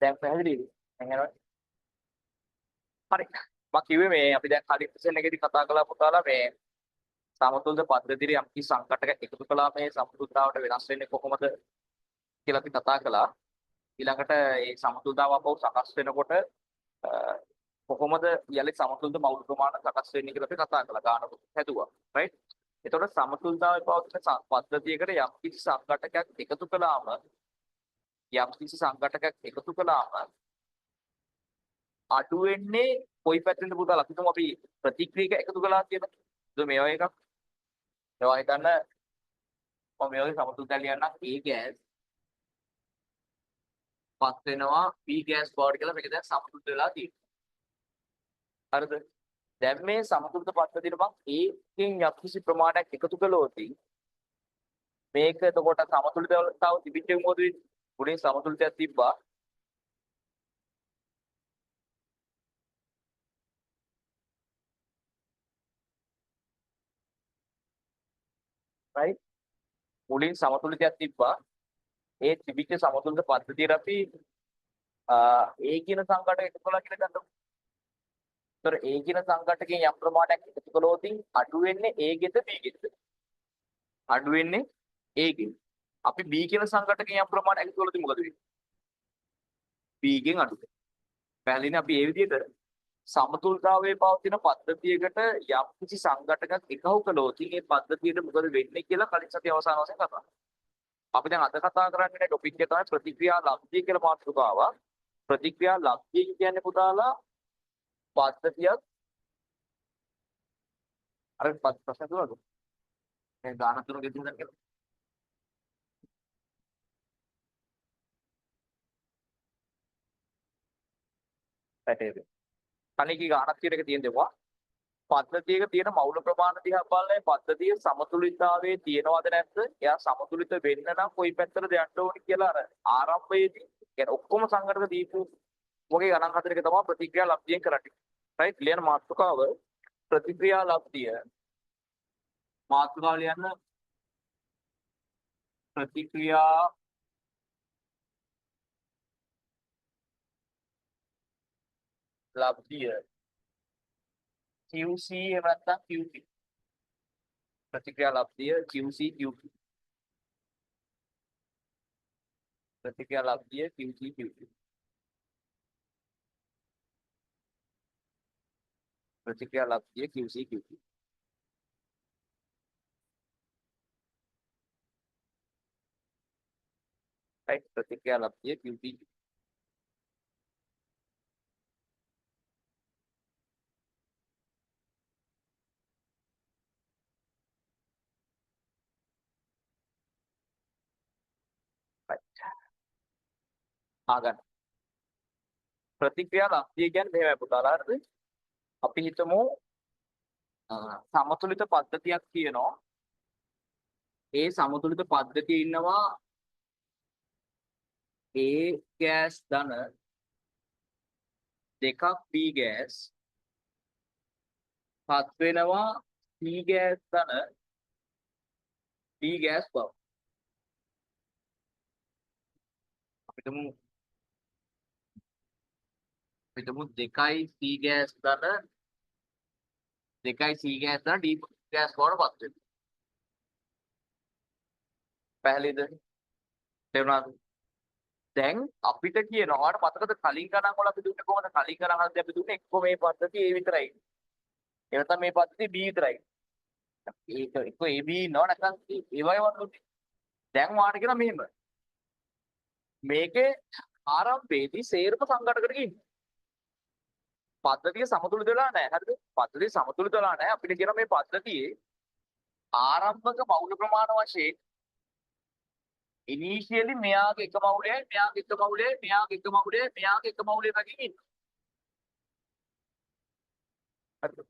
දැන් පැහැදිලිද? දැන් යනවා. හරි. මම කිව්වේ මේ අපි දැන් කලින් සෙෂන් එකේදී කතා කළා පුතාලා මේ සමතුලිත පද්ධතියේ යම් කිසි සංකටක එකතු කළා මේ සමතුලිතතාවට වෙනස් වෙන්නේ කොහොමද කියලා අපි කතා කළා. ඊළඟට මේ සමතුලිතතාව අපව සකස් වෙනකොට කොහොමද යලි සමතුලිත මෞලික ප්‍රමාණ සකස් වෙන්නේ කියලා අපි කතා කළා. ගානක හැදුවා. රයිට්? එතකොට සමතුලිතතාවය පවතින පද්ධතියකට යම් කිසි සංකටකයක් එකතු කළාම අඩු වෙන්නේ කොයි පැත්තෙන්ද පුතාලා? අපි තුමු අපි ප්‍රතික්‍රියක එකතු කළා කියලා. ඒක මේ වගේ එකක්. ඒවා හිතන්න මම මේ වගේ සමතුලිතය ලියන්නම් A ගෑස් පත් වෙනවා B ගෑස් බවට කියලා මේක දැන් සමතුලිත වෙලා තියෙනවා. හරිද? දැන් මේ සමතුලිත පද්ධතියට මම A එකෙන් යම්කිසි ප්‍රමාණයක් එකතු කළොත් මේක එතකොට සමතුලිතතාව තිබිච්ච මොකද වෙන්නේ? උඩින් සමතුලිතයක් තිබ්බා. right? මුලින් සමතුලිතයක් තිබ්බා. ඒ තිබිච්ච සමතුලිත පද්ධතියට අපි A කියන සංකටක එකතු කළා කියලා ගන්නකො. ඒතර A කියන සංකටකයෙන් යම් ප්‍රමාණයක් එකතු කළොත් අඩු වෙන්නේ A ගෙද B ගෙද? අඩු වෙන්නේ A ගෙද. අපි B කියන සංකටකයෙන් යම් ප්‍රමාණයක් එකතු කළොත් මොකද වෙන්නේ? B ගෙන් අඩු වෙනවා. පැහැදිලිනේ අපි මේ විදිහට සමතුලිතතාවයේ පවතින පද්ධතියකට යම් කිසි සංකටකයක් එකහු කළොත් මේ පද්ධතියට මොකද වෙන්නේ කියලා කලින් සතිය අවසාන වශයෙන් කතා කරා. අපි දැන් අද කතා කරන්නේ ටොපික් එක තමයි ප්‍රතික්‍රියා ලබ්ධිය කියලා මාතෘකාව. ප්‍රතික්‍රියා ලබ්ධිය කියන්නේ පුතාලා පද්ධතියක් අර ප්‍රශ්න තුනද? මේ ගාන තුන ගෙදින්න කියලා. පැටේ. කණිකී ගානක් කියන එක තියෙන දෙවා. පද්ධතියක තියෙන මෞල ප්‍රමාණ දිහා බලලා පද්ධතිය සමතුලිතතාවයේ තියෙනවද නැද්ද? එයා සමතුලිත වෙන්න නම් කොයි පැත්තටද යන්න ඕනි කියලා අර ආරම්භයේදී කියන්නේ ඔක්කොම සංගතක දීපු වගේ ගණන් හතරක තමයි ප්‍රතික්‍රියා ලබ්ධියෙන් කරන්නේ. රයිට්? ලියන මාතෘකාව ප්‍රතික්‍රියා ලබ්ධිය. මාතෘකාව ලියන්න ප්‍රතික්‍රියා ලබ්ධිය QC එහෙම නැත්නම් QP. ප්‍රතික්‍රියා ලබ්ධිය QC QP. ප්‍රතික්‍රියා ලබ්ධිය QC QP. ප්‍රතික්‍රියා ලබ්ධිය QC QP. right? ප්‍රතික්‍රියා ලබ්ධිය QP. ආගන්න. ප්‍රතික්‍රියා ලබ්ධිය කියන්නේ මෙහෙමයි පුතාලා හරිද? අපි හිතමු සමතුලිත පද්ධතියක් තියෙනවා. ඒ සමතුලිත පද්ධතියේ ඉන්නවා A ගෑස් ධන දෙකක් B ගෑස් පත් වෙනවා C ගෑස් ධන B ගෑස් බව. අපිටම දෙකයි C ගෑස් ධන දෙකයි C ගෑස් ධන D ගෑස් බවට පත් වෙනවා. පැහැදිලිද? තේරුණාද? දැන් අපිට කියනවා මතකද කලින් ගණන් වල අපි දුන්නේ කොහොමද? කලින් ගණන් වලදී අපි දුන්නේ එක්ක මේ පද්ධතිය A විතරයි. ඒ නැත්නම් මේ පද්ධතිය B විතරයි. ඒක එක්ක AB ඉන්නව නැත්නම් ඒ වගේ වතුනේ. දැන් වාට කියන මෙහෙම. මේකේ ආරම්භයේදී සේරම සංකටකට ඉන්නේ. පද්ධතිය සමතුලිත වෙලා නැහැ. හරිද? පද්ධතිය සමතුලිත වෙලා නැහැ. අපිට කියන මේ පද්ධතියේ ආරම්භක මෞල ප්‍රමාණ වශයෙන් ඉනිෂියලි මෙයාගේ එක මෞලයයි මෙයාගේ එක මෞලයයි මෙයාගේ එක මෞලයයි මෙයාගේ එක මෞලයයි වගේ ඉන්නවා. හරිද?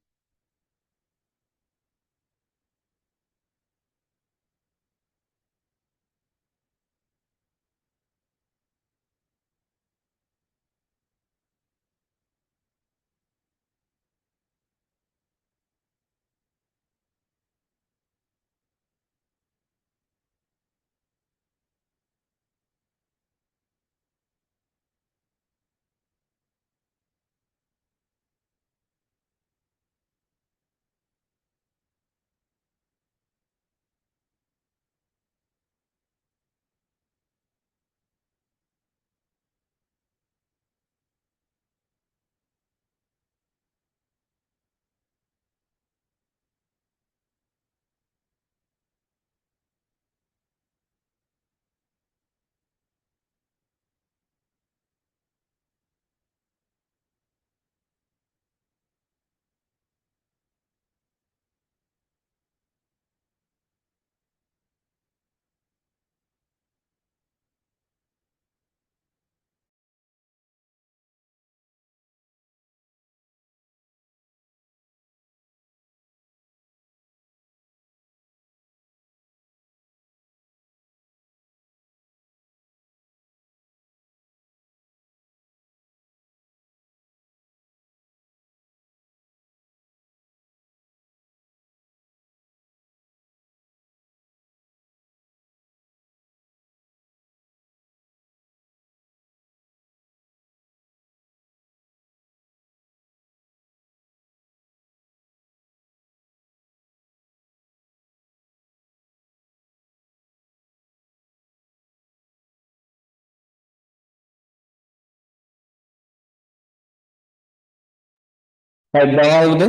right දැන් ආවුද?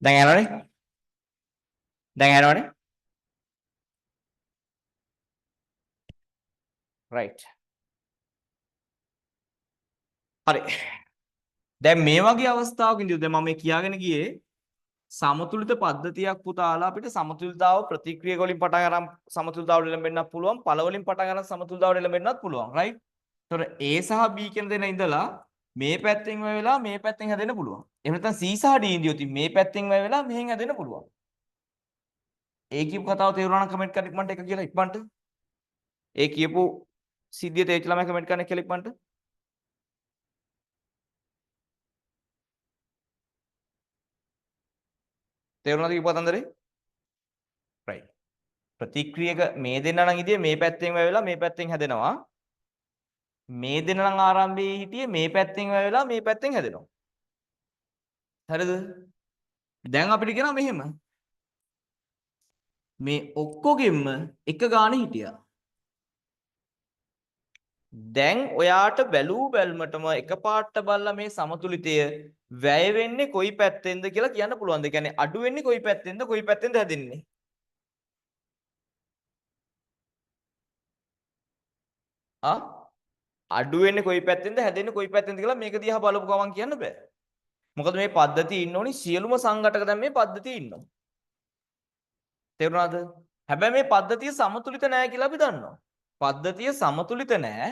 දැන් යනවනේ. දැන් යනවනේ. right. හරි. දැන් මේ වගේ අවස්ථාවකදී දැන් මම මේ කියාගෙන ගියේ සමතුලිත පද්ධතියක් පුතාලා අපිට සමතුලිතතාව ප්‍රතික්‍රියා වලින් පටන් අරන් සමතුලිතතාවට එළඹෙන්නත් පුළුවන් පළ වලින් පටන් අරන් සමතුලිතතාවට එළඹෙන්නත් පුළුවන් right. ඒතොර A සහ B කියන දෙන ඉඳලා මේ පැත්තෙන් වෙලා මේ පැත්තෙන් හැදෙන්න පුළුවන්. එහෙම නැත්නම් C සහ D ඉඳියොත් මේ පැත්තෙන් වෙලා මෙහෙන් හැදෙන්න පුළුවන්. ඒ කියපු කතාව තේරුණා නම් කමෙන්ට් කරන්න ඉක්මනට එක කියලා ඉක්මනට. ඒ කියපු සිද්ධිය තේරිච්ච ළමයි කමෙන්ට් කරන්න කියලා ඉක්මනට. තේරුණාද කියපු කතන්දරේ? right. ප්‍රතික්‍රියක මේ දෙන්න නම් ඉතියේ මේ පැත්තෙන් වෙලා මේ පැත්තෙන් හැදෙනවා. මේ දෙන්න නම් ආරම්භයේ හිටියේ මේ පැත්තෙන් වෙලා මේ පැත්තෙන් හැදෙනවා. හරිද? දැන් අපිට කියනවා මෙහෙම. මේ ඔක්කොගෙම එක ගානේ හිටියා. දැන් ඔයාට බැලූ බැල්මටම එකපාරට බලලා මේ සමතුලිතය වැය වෙන්නේ කොයි පැත්තෙන්ද කියලා කියන්න පුළුවන්ද? ඒ කියන්නේ අඩු වෙන්නේ කොයි පැත්තෙන්ද කොයි පැත්තෙන්ද හැදෙන්නේ? අඩු වෙන්නේ කොයි පැත්තෙන්ද හැදෙන්නේ කොයි පැත්තෙන්ද කියලා මේක දිහා බලපු ගමන් කියන්න බෑ. මොකද මේ පද්ධතිය ඉන්න ඕනි සියලුම සංඝටක දැන් මේ පද්ධතිය ඉන්නවා. තේරුණාද? හැබැයි මේ පද්ධතිය සමතුලිත නෑ කියලා අපි දන්නවා. පද්ධතිය සමතුලිත නෑ.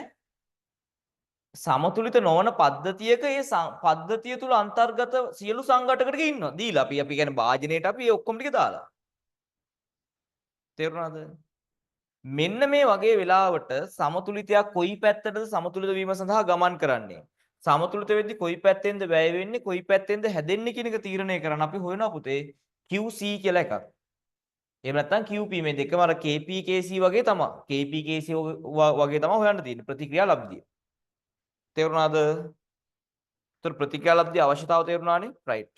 සමතුලිත නොවන පද්ධතියක ඒ පද්ධතිය තුල අන්තර්ගත සියලු සංඝටකට ඉන්නවා. දීලා අපි කියන්නේ වාජනයේට අපි ඒ ඔක්කොම ටික දාලා. තේරුණාද? මෙන්න මේ වගේ වෙලාවට සමතුලිතයක් කොයි පැත්තටද සමතුලිත වීම සඳහා ගමන් කරන්නේ? සමතුලිත වෙද්දි කොයි පැත්තෙන්ද වැය වෙන්නේ කොයි පැත්තෙන්ද හැදෙන්නේ කියන එක තීරණය කරන්න අපි හොයනවා පුතේ QC කියලා එකක්. එහෙම නැත්නම් QP මේ දෙකම අර KP KC වගේ තමයි. KP KC වගේ තමයි හොයන්න තියෙන්නේ ප්‍රතික්‍රියා ලබ්ධිය. තේරුණාද? ඒතර ප්‍රතික්‍රියා ලබ්ධිය අවශ්‍යතාව තේරුණානේ? right.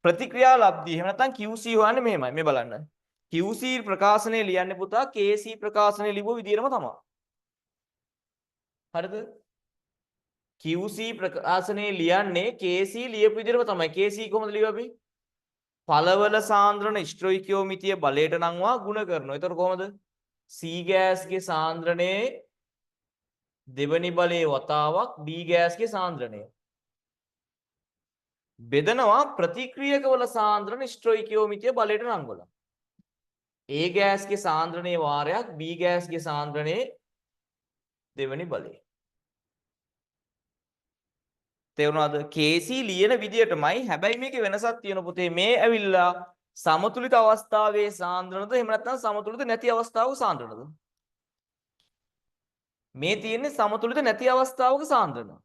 ප්‍රතික්‍රියා ලබ්ධිය එහෙම නැත්නම් QC හොයන්නේ මෙහෙමයි. මේ බලන්න. QC ප්‍රකාශනයේ ලියන්නේ පුතා KC ප්‍රකාශනයේ ලිව්ව විදිහටම තමයි. හරිද? QC ප්‍රකාශනයේ ලියන්නේ KC ලියපු විදිහටම තමයි. KC කොහොමද ලියුවේ අපි? පළවල සාන්ද්‍රණ ස්ටොයිකියෝමිතිය බලයට නංවා ගුණ කරනවා. ඒතර කොහොමද? C ගෑස්ගේ සාන්ද්‍රණයේ දෙවනි බලයේ වතාවක් B ගෑස්ගේ සාන්ද්‍රණය. බෙදනවා ප්‍රතික්‍රියකවල සාන්ද්‍රණ ස්ටොයිකියෝමිතිය බලයට නංවලා. A ගෑස්ගේ සාන්ද්‍රණයේ වාරයක් B ගෑස්ගේ සාන්ද්‍රණයේ දෙවනි බලය. තේරුණාද? KC ලියන විදියටමයි. හැබැයි මේකේ වෙනසක් තියෙන පුතේ. මේ ඇවිල්ලා සමතුලිත අවස්ථාවේ සාන්ද්‍රණද එහෙම නැත්නම් සමතුලිත නැති අවස්ථාවක සාන්ද්‍රණද? මේ තියෙන්නේ සමතුලිත නැති අවස්ථාවක සාන්ද්‍රණ.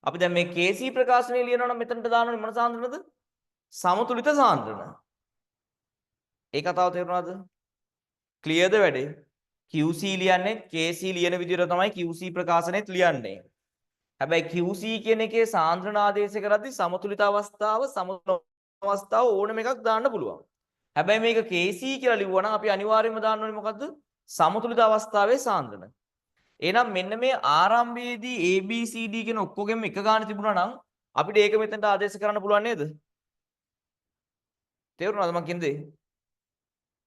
අපි දැන් මේ KC ප්‍රකාශනය ලියනවා නම් මෙතනට දානවනේ මොන සාන්ද්‍රණද? සමතුලිත සාන්ද්‍රණ. ඒ කතාව තේරුණාද? ක්ලියර්ද වැඩේ? QC ලියන්නේ KC ලියන විදියට තමයි QC ප්‍රකාශනෙත් ලියන්නේ. හැබැයි QC කියන එකේ සාන්ද්‍රණ ආදේශ කරද්දී සමතුලිත අවස්ථාව සමතුලිත අවස්ථාව ඕනම එකක් දාන්න පුළුවන්. හැබැයි මේක KC කියලා ලිව්වා නම් අපි අනිවාර්යයෙන්ම දාන්න ඕනේ මොකද්ද? සමතුලිත අවස්ථාවේ සාන්ද්‍රණ. එහෙනම් මෙන්න මේ ආරම්භයේදී ABCD කියන ඔක්කොගෙම එක ගාන තිබුණා නම් අපිට ඒක මෙතනට ආදේශ කරන්න පුළුවන් නේද? තේරුණාද මම කියන්නේ?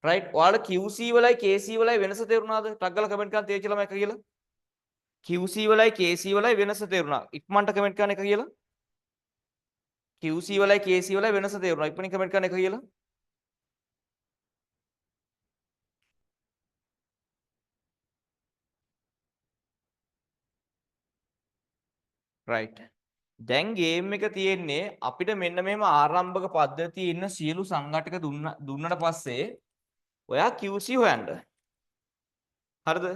right. ඔයාලා QC වලයි KC වලයි වෙනස තේරුණාද? ටක් ගාලා කමෙන්ට් කරන් තේරිච්ච ළමයි එක කියලා. QC වලයි KC වලයි වෙනස තේරුණා. ඉක්මනට කමෙන්ට් කරන්න එක කියලා. QC වලයි KC වලයි වෙනස තේරුණා. ඉක්මනින් කමෙන්ට් කරන්න එක කියලා. right. දැන් ගේම් එක තියෙන්නේ අපිට මෙන්න මෙහෙම ආරම්භක පද්ධතියේ ඉන්න සියලු සංඝටක දුන්නට පස්සේ ඔයා QC හොයන්න. හරිද?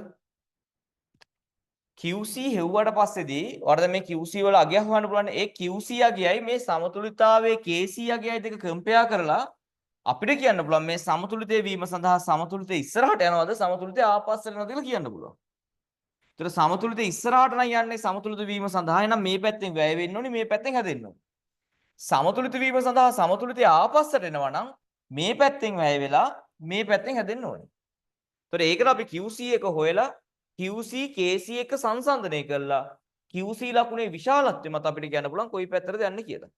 QC හෙව්වට පස්සේදී ඔයාලට මේ QC වල අගය හොයන්න පුළුවන්. ඒ QC අගයයි මේ සමතුලිතතාවයේ KC අගයයි දෙක කම්පෙයාර් කරලා අපිට කියන්න පුළුවන් මේ සමතුලිතය වීම සඳහා සමතුලිතය ඉස්සරහට යනවද සමතුලිතය ආපස්සට යනවද කියලා කියන්න පුළුවන්. ඒතර සමතුලිතය ඉස්සරහට නම් යන්නේ සමතුලිත වීම සඳහා. එහෙනම් මේ පැත්තෙන් වැය වෙන්න ඕනේ මේ පැත්තෙන් හැදෙන්න ඕනේ. සමතුලිත වීම සඳහා සමතුලිතය ආපස්සට එනවා නම් මේ පැත්තෙන් වැය වෙලා මේ පැත්තෙන් හැදෙන්න ඕනේ. ඒතර ඒකට අපි QC එක හොයලා QC KC එක සංසන්දනය කරලා QC ලකුණේ විශාලත්වය මත අපිට කියන්න පුළුවන් කොයි පැත්තටද යන්නේ කියලා.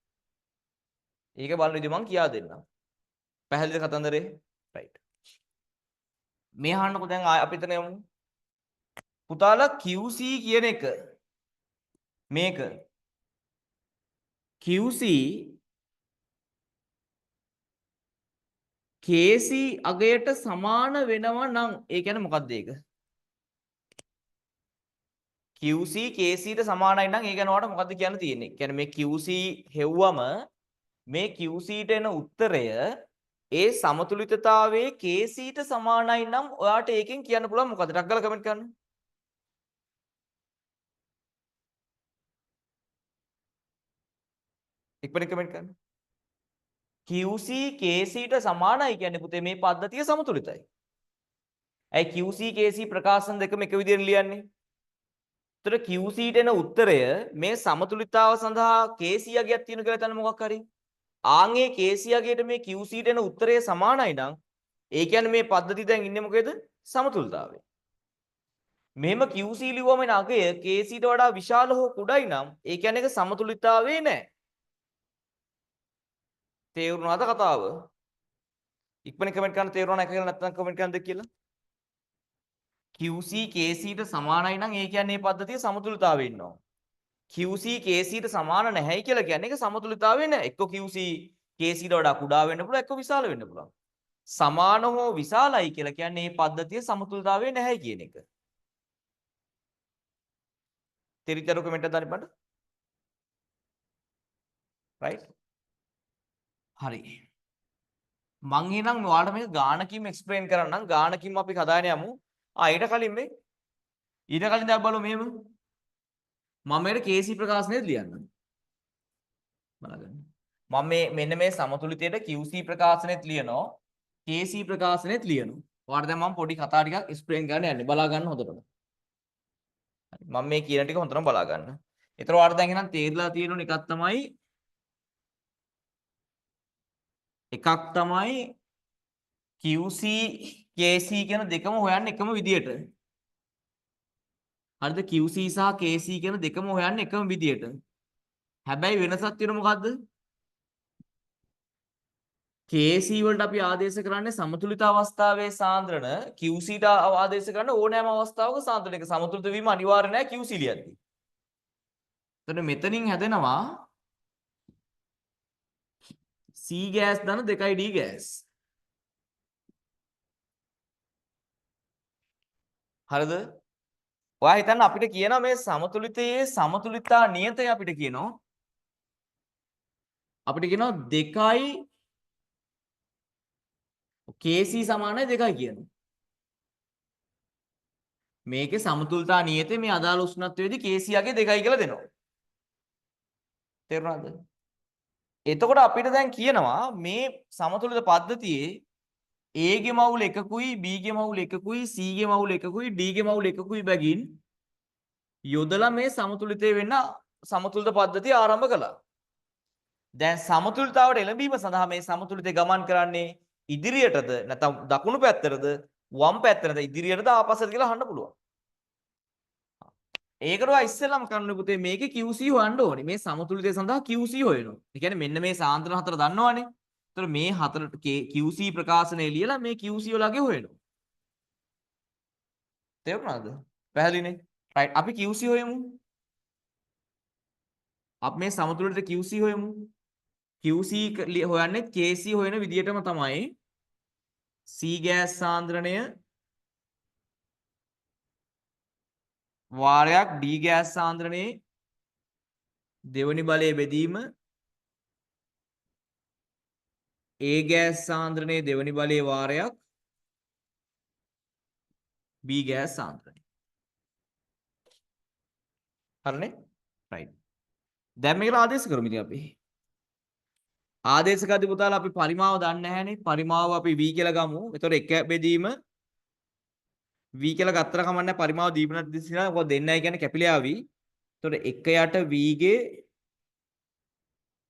ඒක බලන විදිහ මම කියා දෙන්නම්. පැහැදිලිද කතන්දරේ? right. මේ අහන්නකො දැන් අපි එතන යමු. පුතාලා QC කියන එක මේක QC KC අගයට සමාන වෙනවා නම් ඒ කියන්නේ මොකක්ද ඒක? QC KCට සමානයි නම් ඒ කියන්නේ ඔයාලට මොකද්ද කියන්න තියෙන්නේ? කියන්නේ මේ QC හෙව්වම මේ QCට එන උත්තරය ඒ සමතුලිතතාවයේ KCට සමානයි නම් ඔයාට ඒකෙන් කියන්න පුළුවන් මොකද්ද? ටක් ගාලා කමෙන්ට් කරන්න. ඉක්මනින් කමෙන්ට් කරන්න. QC KCට සමානයි කියන්නේ පුතේ මේ පද්ධතිය සමතුලිතයි. ඇයි QC KC ප්‍රකාශන දෙකම එක විදිහට ලියන්නේ? ඒතර QCට එන උත්තරය මේ සමතුලිතතාව සඳහා KC අගයක් තියෙන කියලා හිතන්න මොකක් හරි. ආන්ගේ KC අගයට මේ QCට එන උත්තරය සමානයි නම් ඒ කියන්නේ මේ පද්ධතිය දැන් ඉන්නේ මොකේද? සමතුලිතතාවයේ. මෙහෙම QC ලිව්වම එන අගය KCට වඩා විශාල හෝ කුඩායි නම් ඒ කියන්නේ ඒක සමතුලිතතාවයේ නැහැ. තේරුණාද කතාව? ඉක්මනින් කමෙන්ට් කරන්න තේරුණා නැහැ කියලා නැත්නම් කමෙන්ට් කරන්න දෙක කියලා. QC KCට සමානයි නම් ඒ කියන්නේ මේ පද්ධතිය සමතුලිතතාවයේ ඉන්නවා. QC KCට සමාන නැහැයි කියලා කියන්නේ ඒක සමතුලිතතාවයේ නැහැ. එක්ක QC KCට වඩා කුඩා වෙන්න පුළුවන්, එක්ක විශාල වෙන්න පුළුවන්. සමාන හෝ විශාලයි කියලා කියන්නේ මේ පද්ධතිය සමතුලිතතාවයේ නැහැයි කියන එක. තේරිච්ච කමෙන්ට් එක දාන්න බලන්න. right? හරි. මං එහෙනම් ඔයාලට මේක ගානකින් එක්ස්ප්ලেইন කරන්නම්. ගානකින් අපි හදාගෙන යමු. ඊට කලින් දැන් බලමු මෙහෙම. මම මේකට KC ප්‍රකාශනය ලියන්නම්. බලන්න. මම මෙන්න මේ සමතුලිතයට QC ප්‍රකාශනෙත් ලියනවා. KC ප්‍රකාශනෙත් ලියනවා. ඔයාලට දැන් මම පොඩි කතා ටිකක් එක්ස්ප්ලেইন කරන්න යන්නේ. බලා ගන්න හොඳටම. මම මේ කියන ටික හොඳටම බලා ගන්න. ඒතර ඔයාලට දැන් එහෙනම් තේරිලා තියෙනුන එකක් තමයි QC KC කියන දෙකම හොයන්නේ එකම විදියට. හරිද? QC සහ KC කියන දෙකම හොයන්නේ එකම විදියට. හැබැයි වෙනසක් තියෙන මොකද්ද? KC වලට අපි ආදේශ කරන්නේ සමතුලිත අවස්ථාවේ සාන්ද්‍රණ, QCට ආදේශ කරන ඕනෑම අවස්ථාවක සාන්ද්‍රණ. ඒක සමතුලිත වීම අනිවාර්ය නැහැ QC ලියද්දී. එතන මෙතනින් හැදෙනවා C gas ධන 2යි D gas. හරිද? ඔයා හිතන්න අපිට කියනවා මේ සමතුලිතයේ සමතුලිතතා නියතය අපිට කියනවා. අපිට කියනවා 2යි KC සමානයි 2යි කියනවා. මේකේ සමතුලිතතා නියතය මේ අදාළ උෂ්ණත්වයේදී KC යගේ 2යි කියලා දෙනවා. තේරුණාද? එතකොට අපිට දැන් කියනවා මේ සමතුලිත පද්ධතියේ A ගේ මවුල එකකුයි B ගේ මවුල එකකුයි C ගේ මවුල එකකුයි D ගේ මවුල එකකුයි බැගින් යොදලා මේ සමතුලිතය වෙන්න සමතුලිත පද්ධතිය ආරම්භ කළා. දැන් සමතුලිතතාවට එළඹීම සඳහා මේ සමතුලිතය ගමන් කරන්නේ ඉදිරියටද නැත්නම් දකුණු පැත්තටද වම් පැත්තටද ඉදිරියටද ආපස්සට කියලා අහන්න පුළුවන්. ඒකට ඔයා ඉස්සෙල්ලාම කරන්න පුතේ මේකේ QC හොයන්න ඕනේ. මේ සමතුලිතය සඳහා QC හොයනවා. ඒ කියන්නේ මෙන්න මේ සාන්ද්‍රණ හතර දන්නවනේ. ඒතර මේ හතරට QC ප්‍රකාශනය ලියලා මේ QC වලගේ හොයනවා. තේරුණාද? පැහැදිලිනේ? right. අපි QC හොයමු. අපි මේ සමතුලිත QC හොයමු. QC හොයන්නේ KC හොයන විදියටම තමයි. C gas සාන්ද්‍රණය වාරයක් D gas සාන්ද්‍රණයේ දෙවනි බලය බෙදීම A gas සාන්ද්‍රණයේ දෙවනි බලයේ වාරයක් B gas සාන්ද්‍රණය. හරිනේ? right. දැන් මේකට ආදේශ කරමු ඉතින් අපි. ආදේශ කරද්දී පුතාලා අපි පරිමාව දන්නේ නැහැනේ. පරිමාව අපි V කියලා ගමු. ඒතකොට එක බෙදීම V කියලා ගත්තර කමන්නේ පරිමාව දීපනත් දිසිනා මොකද දෙන්නයි කියන්නේ කැපිලා V. ඒතකොට 1 යට V ගේ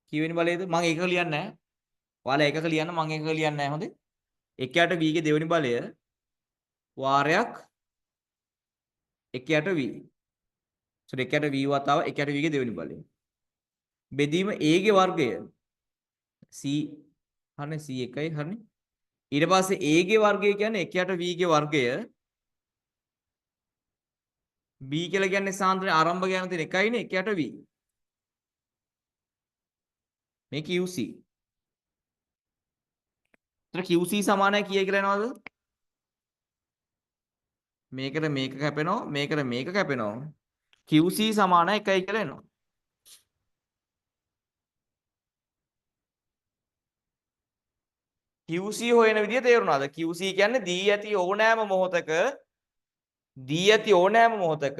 කීවෙනි බලයේද? මම ඒක ලියන්නේ නැහැ. ඔයාලා එකක ලියන්න මම එකක ලියන්නේ නැහැ හොඳේ. 1 යට V ගේ දෙවෙනි බලය වාරයක් 1 යට V. So එකට v වතාව එකට v ගේ දෙවෙනි බලය. බෙදීම a ගේ වර්ගය c හරිනේ c1යි හරිනේ. ඊට පස්සේ a ගේ වර්ගය කියන්නේ එකට v ගේ වර්ගය. b කියලා කියන්නේ සාන්ද්‍රණය ආරම්භ ගාන තියෙන එකයිනේ එකට v. මේ QC. එතන QC සමානයි කීයද කියලා එනවද? මේකට මේක කැපෙනවා මේකට මේක කැපෙනවා. QC සමානයි 1යි කියලා එනවා. QC හොයන විදිය තේරුණාද? QC කියන්නේ දී ඇති ඕනෑම මොහොතක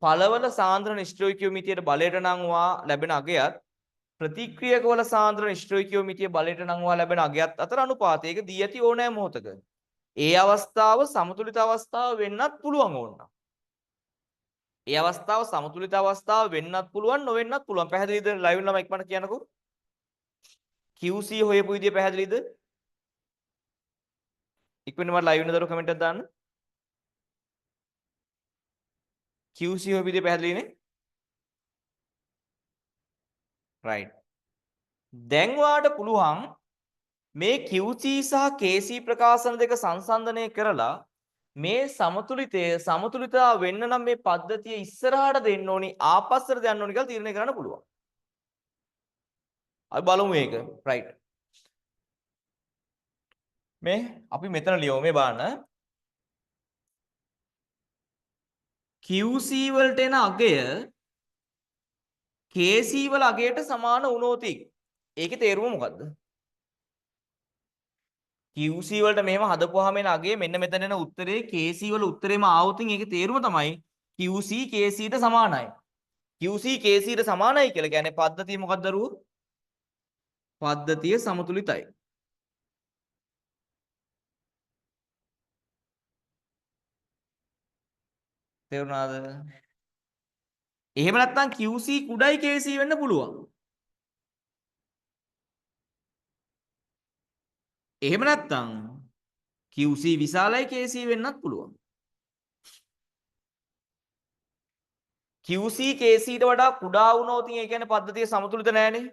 පළවල සාන්ද්‍රණ ස්ටොයිකියෝමීටියට බලයට නංවා ලැබෙන අගයත් ප්‍රතික්‍රියක වල සාන්ද්‍රණ ස්ටොයිකියෝමීටිය බලයට නංවා ලැබෙන අගයත් අතර අනුපාතය. ඒක දී ඇති ඕනෑම මොහොතක. ඒ අවස්ථාව සමතුලිත අවස්ථාව වෙන්නත් පුළුවන් ඕනනම්. ඒ අවස්ථාව සමතුලිත අවස්ථාව වෙන්නත් පුළුවන් නොවෙන්නත් පුළුවන්. පැහැදිලිද? ලයිව් ළම ඉක්මනට කියනකෝ. QC හොයපු විදිය පැහැදිලිද? ඉක්මනට මට ලයිව් වෙනදර කමෙන්ට් එකක් දාන්න. QC හොයපු විදිය පැහැදිලිනේ? right. දැන් වාට පුළුවන් මේ QC සහ KC ප්‍රකාශන දෙක සංසන්දනය කරලා මේ සමතුලිතතාව වෙන්න නම් මේ පද්ධතිය ඉස්සරහට දෙන්න ඕනි ආපස්සට දෙන්න ඕනි කියලා තීරණය කරන්න පුළුවන්. අපි බලමු මේක. right. මේ අපි මෙතන ලියමු මේ බලන්න. QC වලට එන අගය KC වල අගයට සමාන වුණොත් ඒකේ තේරුම මොකද්ද? QC වලට මෙහෙම හදපුවාම එන අගය මෙන්න මෙතන එන උත්තරේ KC වල උත්තරේම ආවොත් ඒකේ තේරුම තමයි QC KC ට සමානයි. QC KC ට සමානයි කියලා කියන්නේ පද්ධතිය මොකක්ද දරුවෝ? පද්ධතිය සමතුලිතයි. තේරුණාද? එහෙම නැත්නම් QC කුඩයි KC වෙන්න පුළුවන්. එහෙම නැත්නම් QC විශාලයි KC වෙන්නත් පුළුවන්. QC KC ට වඩා කුඩා වුණොත් ඒ කියන්නේ පද්ධතිය සමතුලිත නෑනේ.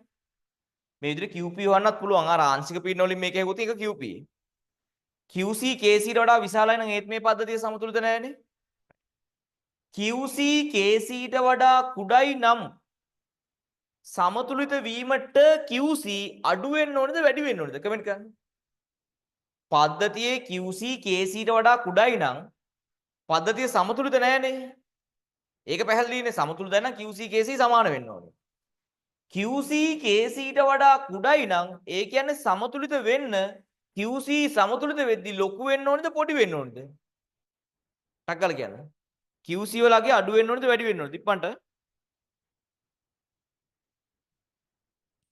මේ විදිහට QP වන්නත් පුළුවන්. අර ආංශික පීඩන වලින් මේක හෙව්වොත් ඒක QP. QC KC ට වඩා විශාලයි නම් ඒත් මේ පද්ධතිය සමතුලිත නෑනේ. QC KC ට වඩා කුඩයි නම් සමතුලිත වීමට QC අඩු වෙන්න ඕනේද වැඩි වෙන්න ඕනේද? කමෙන්ට් කරන්න. පද්ධතියේ QC KC ට වඩා කුඩයි නම් පද්ධතිය සමතුලිත නෑනේ. ඒක පැහැදිලිනේ. සමතුලිතයි නම් QC KC සමාන වෙන්න ඕනේ. QC KC ට වඩා කුඩයි නම් ඒ කියන්නේ සමතුලිත වෙන්න QC සමතුලිත වෙද්දි ලොකු වෙන්න ඕනේද පොඩි වෙන්න ඕනේද? ටක්කල කියන්න. QC වලගේ අඩු වෙන්න ඕනේද වැඩි වෙන්න ඕනේද? ඉක්මනට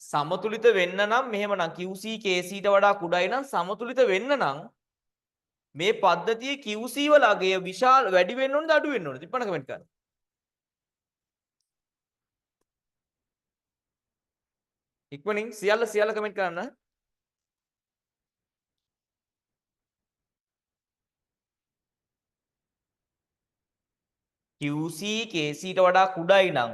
සමතුලිත වෙන්න නම් මෙහෙමනම් QC KC ට වඩා කුඩයි නම් සමතුලිත වෙන්න නම් මේ පද්ධතියේ QC වල අගය විශාල වැඩි වෙන්න ඕනේද අඩු වෙන්න ඕනේද? ඉක්මනට කමෙන්ට් කරන්න. ඉක්මනින් සියල්ල කමෙන්ට් කරන්න. QC KC ට වඩා කුඩයි නම්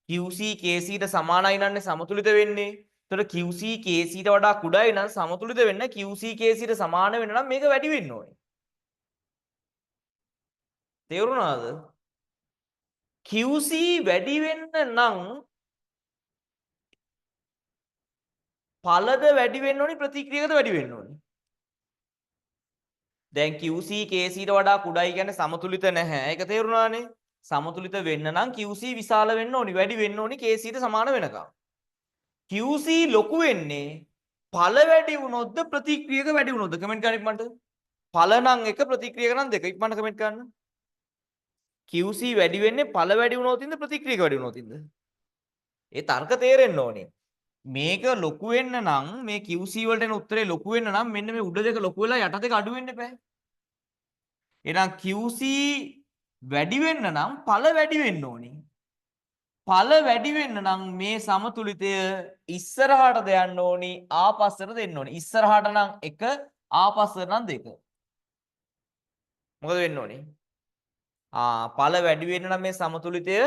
QC KC ට සමානයි නන්නේ සමතුලිත වෙන්නේ. එතකොට QC KC ට වඩා කුඩයි නම් සමතුලිත වෙන්න QC KC ට සමාන වෙන්න නම් මේක වැඩි වෙන්න ඕනේ. තේරුණාද? QC වැඩි වෙන්න නම් ඵලද වැඩි වෙන්න ඕනේ ප්‍රතික්‍රියකද වැඩි වෙන්න ඕනේ? දැන් QC KC ට වඩා කුඩයි කියන්නේ සමතුලිත නැහැ. ඒක තේරුණානේ? සමතුලිත වෙන්න නම් QC විශාල වෙන්න ඕනි වැඩි වෙන්න ඕනි KC ට සමාන වෙනකම්. QC ලොකු වෙන්නේ ඵල වැඩි වුණොත්ද ප්‍රතික්‍රියක වැඩි වුණොත්ද? කමෙන්ට් කරන්න ඉක්මනට. ඵල නම් 1 ප්‍රතික්‍රියක නම් 2. ඉක්මනට කමෙන්ට් කරන්න. QC වැඩි වෙන්නේ ඵල වැඩි වුණොතින්ද ප්‍රතික්‍රියක වැඩි වුණොතින්ද? ඒ තර්ක තේරෙන්න ඕනේ. මේක ලොකු වෙන්න නම් මේ QC වලට එන උත්තරේ ලොකු වෙන්න නම් මෙන්න මේ උඩ දෙක ලොකු වෙලා යට දෙක අඩු වෙන්න එපා. එහෙනම් QC වැඩි වෙන්න නම් ඵල වැඩි වෙන්න ඕනි. ඵල වැඩි වෙන්න නම් මේ සමතුලිතය ඉස්සරහට දෙන්න ඕනි ආපස්සට දෙන්න ඕනි. ඉස්සරහට නම් 1 ආපස්සට නම් 2. මොකද වෙන්න ඕනි? ඵල වැඩි වෙන්න නම් මේ සමතුලිතය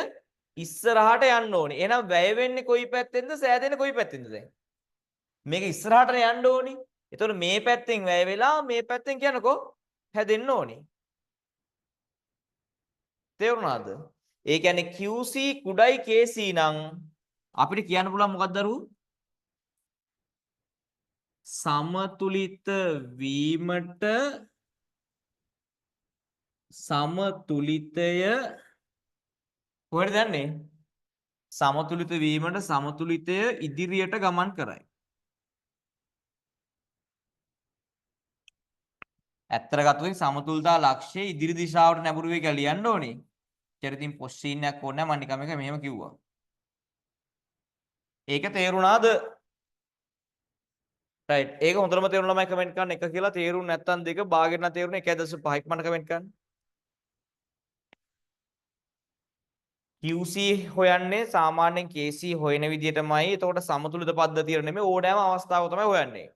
ඉස්සරහට යන්න ඕනේ. එහෙනම් වැය වෙන්නේ කොයි පැත්තෙන්ද සෑදෙන්නේ කොයි පැත්තෙන්ද දැන්? මේක ඉස්සරහට යන්න ඕනේ. එතකොට මේ පැත්තෙන් වැය වෙලා මේ පැත්තෙන් කියනකො හැදෙන්න ඕනේ. තේරුණාද? ඒ කියන්නේ QC කුඩයි KC නම් අපිට කියන්න පුළුවන් මොකක්ද දරුවෝ? සමතුලිත වීමට සමතුලිතය කොහෙද යන්නේ? සමතුලිත වීමට සමතුලිතය ඉදිරියට ගමන් කරයි. ඇත්තට ගත්තොත් සමතුලිතතා ලක්ෂ්‍යය ඉදිරි දිශාවට නැඹුරු වෙයි කියලා ලියන්න ඕනේ. ඊට ඉතින් පොස් සීන් එකක් ඕනේ නැහැ මම නිකම් එක මෙහෙම කිව්වා. ඒක තේරුණාද? රයිට්. ඒක හොඳටම තේරුණා ළමයි කමෙන්ට් කරන්න එක කියලා තේරුම් නැත්නම් දෙක භාගෙට නම් තේරුණා 1.5ක් මට කමෙන්ට් කරන්න. QC හොයන්නේ සාමාන්‍යයෙන් KC හොයන විදිහටමයි. එතකොට සමතුලිත පද්ධතියට නෙමෙයි ඕනෑම අවස්ථාවක තමයි හොයන්නේ.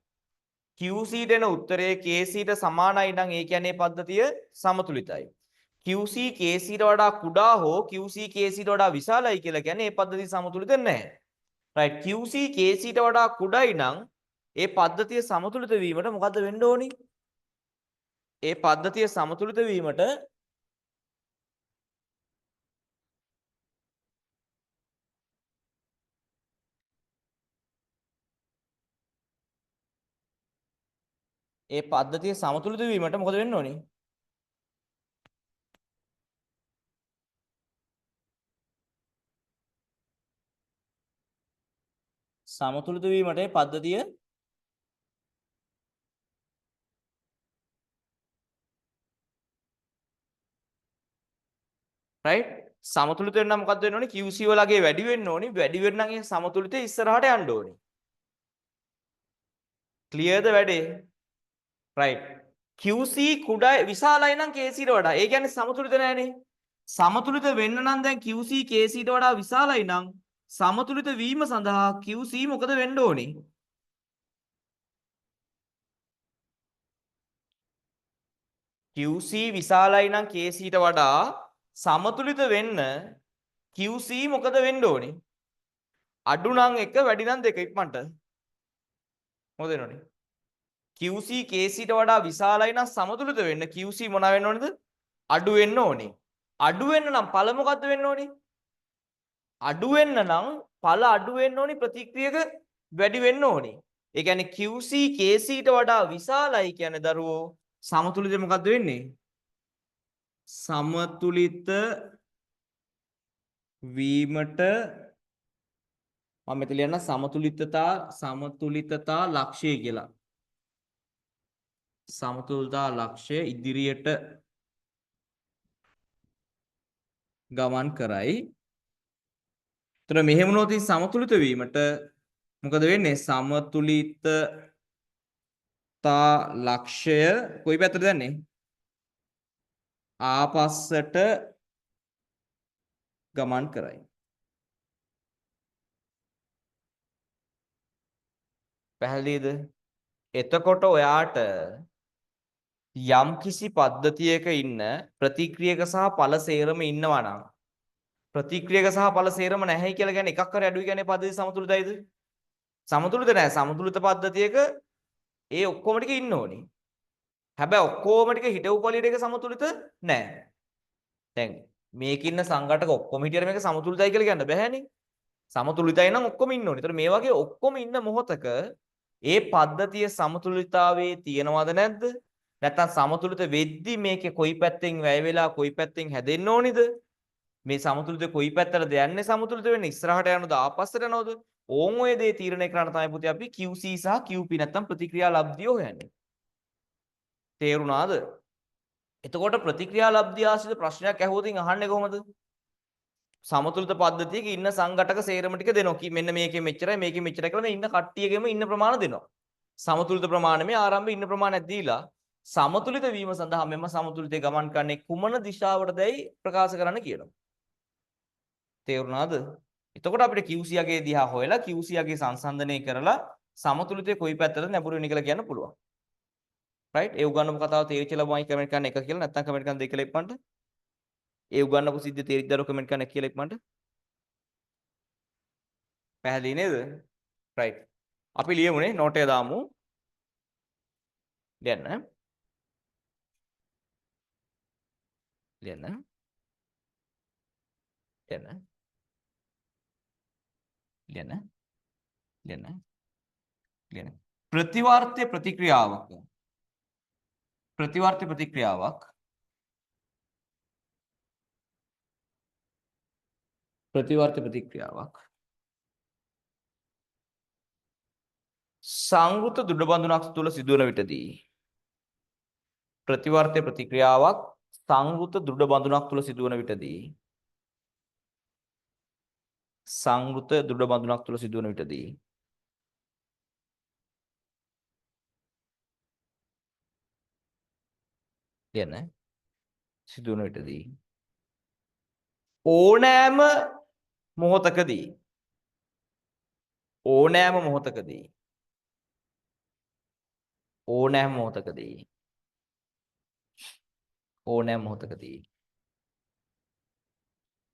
QC දෙන උත්තරේ KC ට සමානයි නම් ඒ කියන්නේ පද්ධතිය සමතුලිතයි. QC KC ට වඩා කුඩා හෝ QC KC ට වඩා විශාලයි කියලා කියන්නේ ඒ පද්ධතිය සමතුලිත නැහැ. right QC KC ට වඩා කුඩයි නම් ඒ පද්ධතිය සමතුලිත වීමට මොකද්ද වෙන්න ඕනි? ඒ පද්ධතිය සමතුලිත වීමට මොකද වෙන්න ඕනි? සමතුලිත වීමට ඒ පද්ධතිය right සමතුලිත වෙන්න නම් මොකද්ද වෙන්න ඕනි? QC වලගේ වැඩි වෙන්න ඕනි. වැඩි වෙන්න නම් ඒ සමතුලිතය ඉස්සරහට යන්න ඕනි. clear ද වැඩේ? right QC කුඩයි විශාලයි නම් KC ට වඩා. ඒ කියන්නේ සමතුලිත නෑනේ. සමතුලිත වෙන්න නම් දැන් QC KC ට වඩා විශාලයි නම් සමතුලිත වීම සඳහා QC මොකද වෙන්න ඕනේ? QC විශාලයි නම් KC ට වඩා සමතුලිත වෙන්න QC මොකද වෙන්න ඕනේ? අඩු නම් 1 වැඩි නම් 2 ඉක්මනට. මොකද වෙන්න ඕනේ? QC KC ට වඩා විශාලයි නම් සමතුලිත වෙන්න QC මොනවා වෙන්න ඕනේද? අඩු වෙන්න ඕනේ. අඩු වෙන්න නම් ඵල මොකද්ද වෙන්න ඕනේ? අඩු වෙන්න නම් ඵල අඩු වෙන්න ඕනේ ප්‍රතික්‍රියක වැඩි වෙන්න ඕනේ. ඒ කියන්නේ QC KC ට වඩා විශාලයි කියන්නේ දරුවෝ සමතුලිත මොකද්ද වෙන්නේ? සමතුලිත වීමට මම මෙතන ලියන්න සමතුලිතතා ලක්ෂ්‍යය කියලා. සමතුලිතතා ලක්ෂ්‍යය ඉදිරියට ගමන් කරයි. එතන මෙහෙම වුණොත් සමතුලිත වීමට මොකද වෙන්නේ? සමතුලිතතා ලක්ෂ්‍යය කොයි පැත්තටද යන්නේ? ආපස්සට ගමන් කරයි. පැහැදිලිද? එතකොට ඔයාට යම් කිසි පද්ධතියක ඉන්න ප්‍රතික්‍රියක සහ ඵල සේරම ඉන්නවා නම් ප්‍රතික්‍රියක සහ ඵල සේරම නැහැ කියලා කියන්නේ එකක් හරි අඩුයි කියන්නේ පද්ධතිය සමතුලිතයිද? සමතුලිත නැහැ. සමතුලිත පද්ධතියක ඒ ඔක්කොම ටික ඉන්න ඕනේ. හැබැයි ඔක්කොම ටික හිටවු පළියට එක සමතුලිත නැහැ. දැන් මේක ඉන්න සංඝටක ඔක්කොම හිටියට මේක සමතුලිතයි කියලා කියන්න බෑනේ. සමතුලිතයි නම් ඔක්කොම ඉන්න ඕනේ. ඒතර මේ වගේ ඔක්කොම ඉන්න මොහොතක ඒ පද්ධතිය සමතුලිතතාවයේ තියෙනවද නැද්ද? නැත්නම් සමතුලිත වෙද්දි මේකේ කොයි පැත්තෙන් වැය වෙලා කොයි පැත්තෙන් හැදෙන්න ඕනිද? මේ සමතුලිත කොයි පැත්තටද යන්නේ සමතුලිත වෙන්නේ? ඉස්සරහට යනවද ආපස්සට යනවද? ඕන් ඔය දේ තීරණය කරන්න තමයි පුතේ අපි QC සහ QP නැත්නම් ප්‍රතික්‍රියා ලබ්ධිය හොයන්නේ. තේරුණාද? එතකොට ප්‍රතික්‍රියා ලබ්ධිය ආශ්‍රිත ප්‍රශ්නයක් ඇහුවොත් අහන්නේ කොහොමද? සමතුලිත පද්ධතියක ඉන්න සංඝටක සේරම ටික දෙනවා. මෙන්න මේකේ මෙච්චරයි මේකේ මෙච්චරයි කියලා මේ ඉන්න කට්ටියගෙම ඉන්න ප්‍රමාණ දෙනවා. සමතුලිත ප්‍රමාණය මේ ආරම්භයේ ඉන්න ප්‍රමාණයක් දීලා සමතුලිත වීම සඳහා මෙම සමතුලිතය ගමන් කරන්නේ කුමන දිශාවටදයි ප්‍රකාශ කරන්න කියනවා. තේරුණාද? එතකොට අපිට QC යගේ දිහා හොයලා QC යගේ සංසන්දනය කරලා සමතුලිතය කොයි පැත්තටද නැඹුරු වෙන්නේ කියලා කියන්න පුළුවන්. right ඒ උගන්වපු කතාව තේරිච්ච ළමයි කමෙන්ට් කරන්න එක කියලා නැත්නම් කමෙන්ට් කරන්න දෙක කියලා ඉප්පන්ට. ඒ උගන්වපු සිද්ධිය තේරිද්දර කමෙන්ට් කරන්න කියලා එක් මන්ට. පැහැදිලි නේද? රයිට්. අපි ලියමුනේ නෝට් එක දාමු. ලියන්න. ලියන්න. ලියන්න. ලියන්න. ලියන්න. ලියන්න. ප්‍රතිවර්ත්‍ය ප්‍රතික්‍රියාවක ප්‍රතිවර්ත්‍ය ප්‍රතික්‍රියාවක් ප්‍රතිවර්ත්‍ය ප්‍රතික්‍රියාවක් සංවෘත දෘඩ බඳුනක් තුළ සිදුවන විටදී ප්‍රතිවර්ත්‍ය ප්‍රතික්‍රියාවක් සංවෘත දෘඩ බඳුනක් තුළ සිදුවන විටදී සංවෘත දෘඩ බඳුනක් තුළ සිදුවන විටදී කියන්නේ සිදුවන විටදී ඕනෑම මොහොතකදී ඕනෑම මොහොතකදී ඕනෑම මොහොතකදී ඕනෑම මොහොතකදී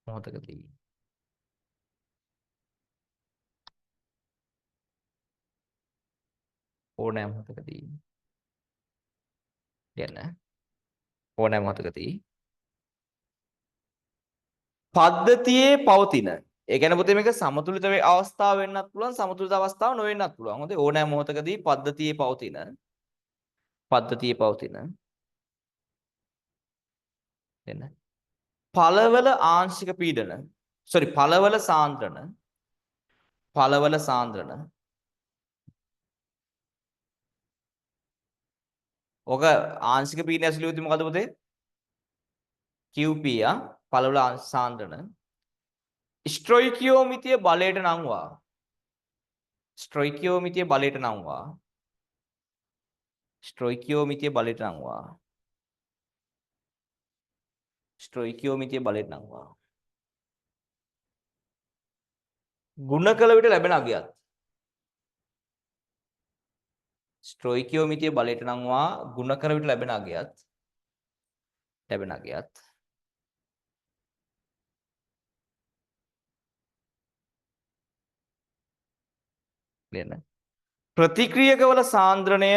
මොහොතකදී ඕනෑම මොහොතකදී කියන්න ඕනෑම මොහොතකදී පද්ධතියේ පවතින ඒ කියන්නේ පුතේ මේක සමතුලිත අවස්ථාව වෙන්නත් පුළුවන් සමතුලිත අවස්ථාව නොවෙන්නත් පුළුවන්. හොඳේ ඕනෑම මොහොතකදී පද්ධතියේ පවතින එන්න පළවල ආංශික පීඩන පළවල සාන්ද්‍රණ ඔක ආංශික පීඩනය ඇතුළේ උදි මොකද පුතේ QP පළවල සාන්ද්‍රණ ස්ට්‍රොයිකියෝමිතිය බලයට නංවා ස්ට්‍රොයිකියෝමිතිය බලයට නංවා ස්ට්‍රොයිකියෝමිතිය බලයට නංවා ස්ට්‍රොයිකියෝමිතිය බලයට නංවා ගුණ කළ විට ලැබෙන අගයත් ස්ට්‍රොයිකියෝමිතිය බලයට නංවා ගුණ කළ විට ලැබෙන අගයත් ලියන්න ප්‍රතික්‍රියකවල සාන්ද්‍රණය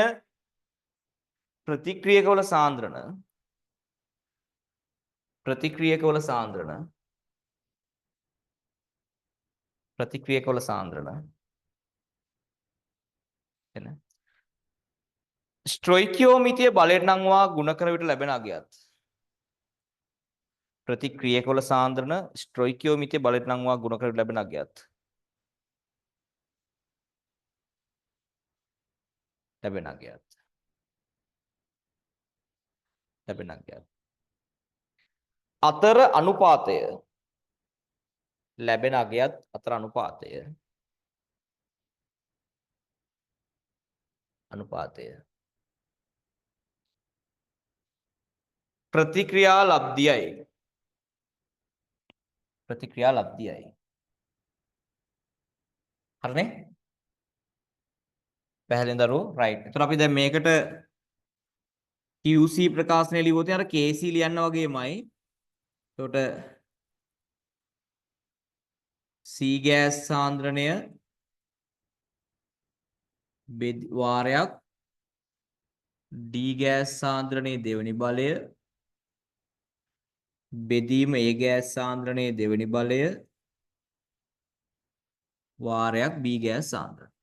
ප්‍රතික්‍රියකවල සාන්ද්‍රණ එන්න ස්ට්‍රොයිකියෝමිතිය බලයට නංවා ගුණ කළ විට ලැබෙන අගයත් ප්‍රතික්‍රියකවල සාන්ද්‍රණ ස්ට්‍රොයිකියෝමිතිය බලයට නංවා ගුණ කළ විට ලැබෙන අගයත් ලැබෙන අගයත් අතර අනුපාතය ලැබෙන අගයත් අතර අනුපාතය ප්‍රතික්‍රියා ලබ්ධියයි හරිනේ පැහැදිලිද දරුවෝ රයිට් එතකොට අපි දැන් මේකට QC ප්‍රකාශනය ලියුවොත් අර KC ලියන්න වගේමයි එතකොට C ගෑස් සාන්ද්‍රණය වාරයක් D ගෑස් සාන්ද්‍රණයේ දෙවෙනි බලය බෙදීම A ගෑස් සාන්ද්‍රණයේ දෙවෙනි බලය වාරයක් B ගෑස් සාන්ද්‍රණය.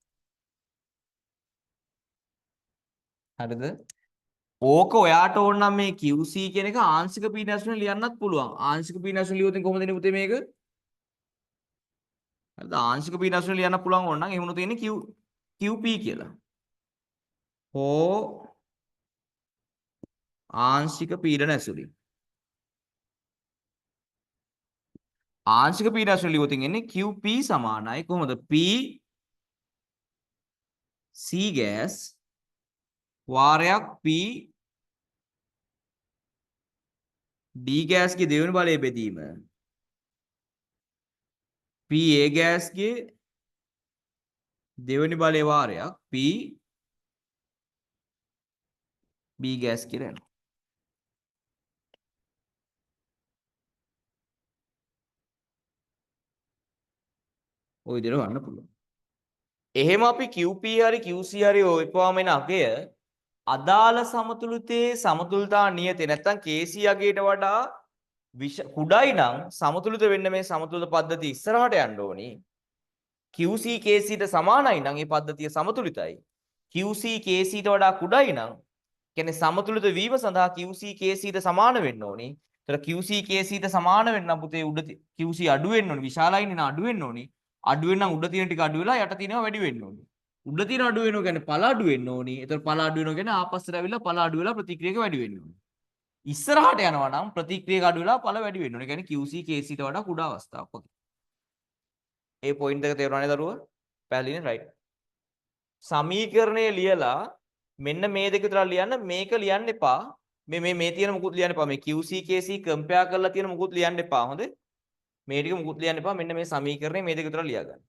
හරිද? ඕක ඔයාට ඕන නම් මේ QC කියන එක ආංශික පීඩනය ලියන්නත් පුළුවන්. ආංශික පීඩනය ලියුවොත් කොහොමද එන්නේ පුතේ මේක? හරිද? ආංශික පීඩනය ලියන්න පුළුවන් ඕන නම් එහෙම උනොත් තියෙන්නේ QP කියලා. හෝ ආංශික පීඩන ඇසුරින් ආංශික පීඩන ලියුවොත් එන්නේ QP සමානයි කොහොමද P C ගෑස් වාරයක් P D ගෑස්ගේ දෙවෙනි බලය බෙදීම P A ගෑස්ගේ දෙවෙනි බලය වාරයක් P B ගෑස් කියලා එනවා. ওই විදිහට වන්න පුළුවන්. එහෙම අපි QP හරි QC හරි ඔයපුවාම එන අගය අදාළ සමතුලිතයේ සමතුලිතා නියතේ නැත්තම් KC අගයට වඩා කුඩායි නම් සමතුලිත වෙන්න මේ සමතුලිත පද්ධතිය ඉස්සරහට යන්න ඕනි. QC KC ට සමානයි නම් මේ පද්ධතිය සමතුලිතයි. QC KC ට වඩා කුඩායි නම් කියන්නේ සමතුලිත වීම සඳහා QC KC ට සමාන වෙන්න ඕනි. ඒතර QC KC ට සමාන වෙන්න නම් පුතේ උඩ QC අඩු වෙන්න ඕනි. විශාලයිනේ නා අඩු වෙන්න ඕනි. අඩු වෙන නම් උඩ තියෙන ටික අඩු වෙලා යට තියෙනවා වැඩි වෙන්න ඕනි. උඩ තියෙන අඩු වෙනවා කියන්නේ පළ අඩු වෙන්න ඕනි. ඒතර පළ අඩු වෙනවා කියන්නේ ආපස්සට ඇවිල්ලා පළ අඩු වෙලා ප්‍රතික්‍රියක වැඩි වෙන්න ඕනි. ඉස්සරහට යනවා නම් ප්‍රතික්‍රියක අඩු වෙලා පළ වැඩි වෙන්න ඕනි. ඒ කියන්නේ QC KC ට වඩා කුඩා අවස්ථාවක් වගේ. ඒ පොයින්ට් එක තේරුණානේ දරුවා? පැහැදිලිනේ රයිට්. සමීකරණය ලියලා මෙන්න මේ දෙක විතර ලියන්න මේක ලියන්න එපා. මේ තියෙන මුකුත් ලියන්න එපා. මේ QC KC කම්පෙයාර් කරලා තියෙන මුකුත් ලියන්න එපා. හොඳේ? මේ ටික මුකුත් ලියන්න එපා. මෙන්න මේ සමීකරණය මේ දෙක විතර ලියා ගන්න.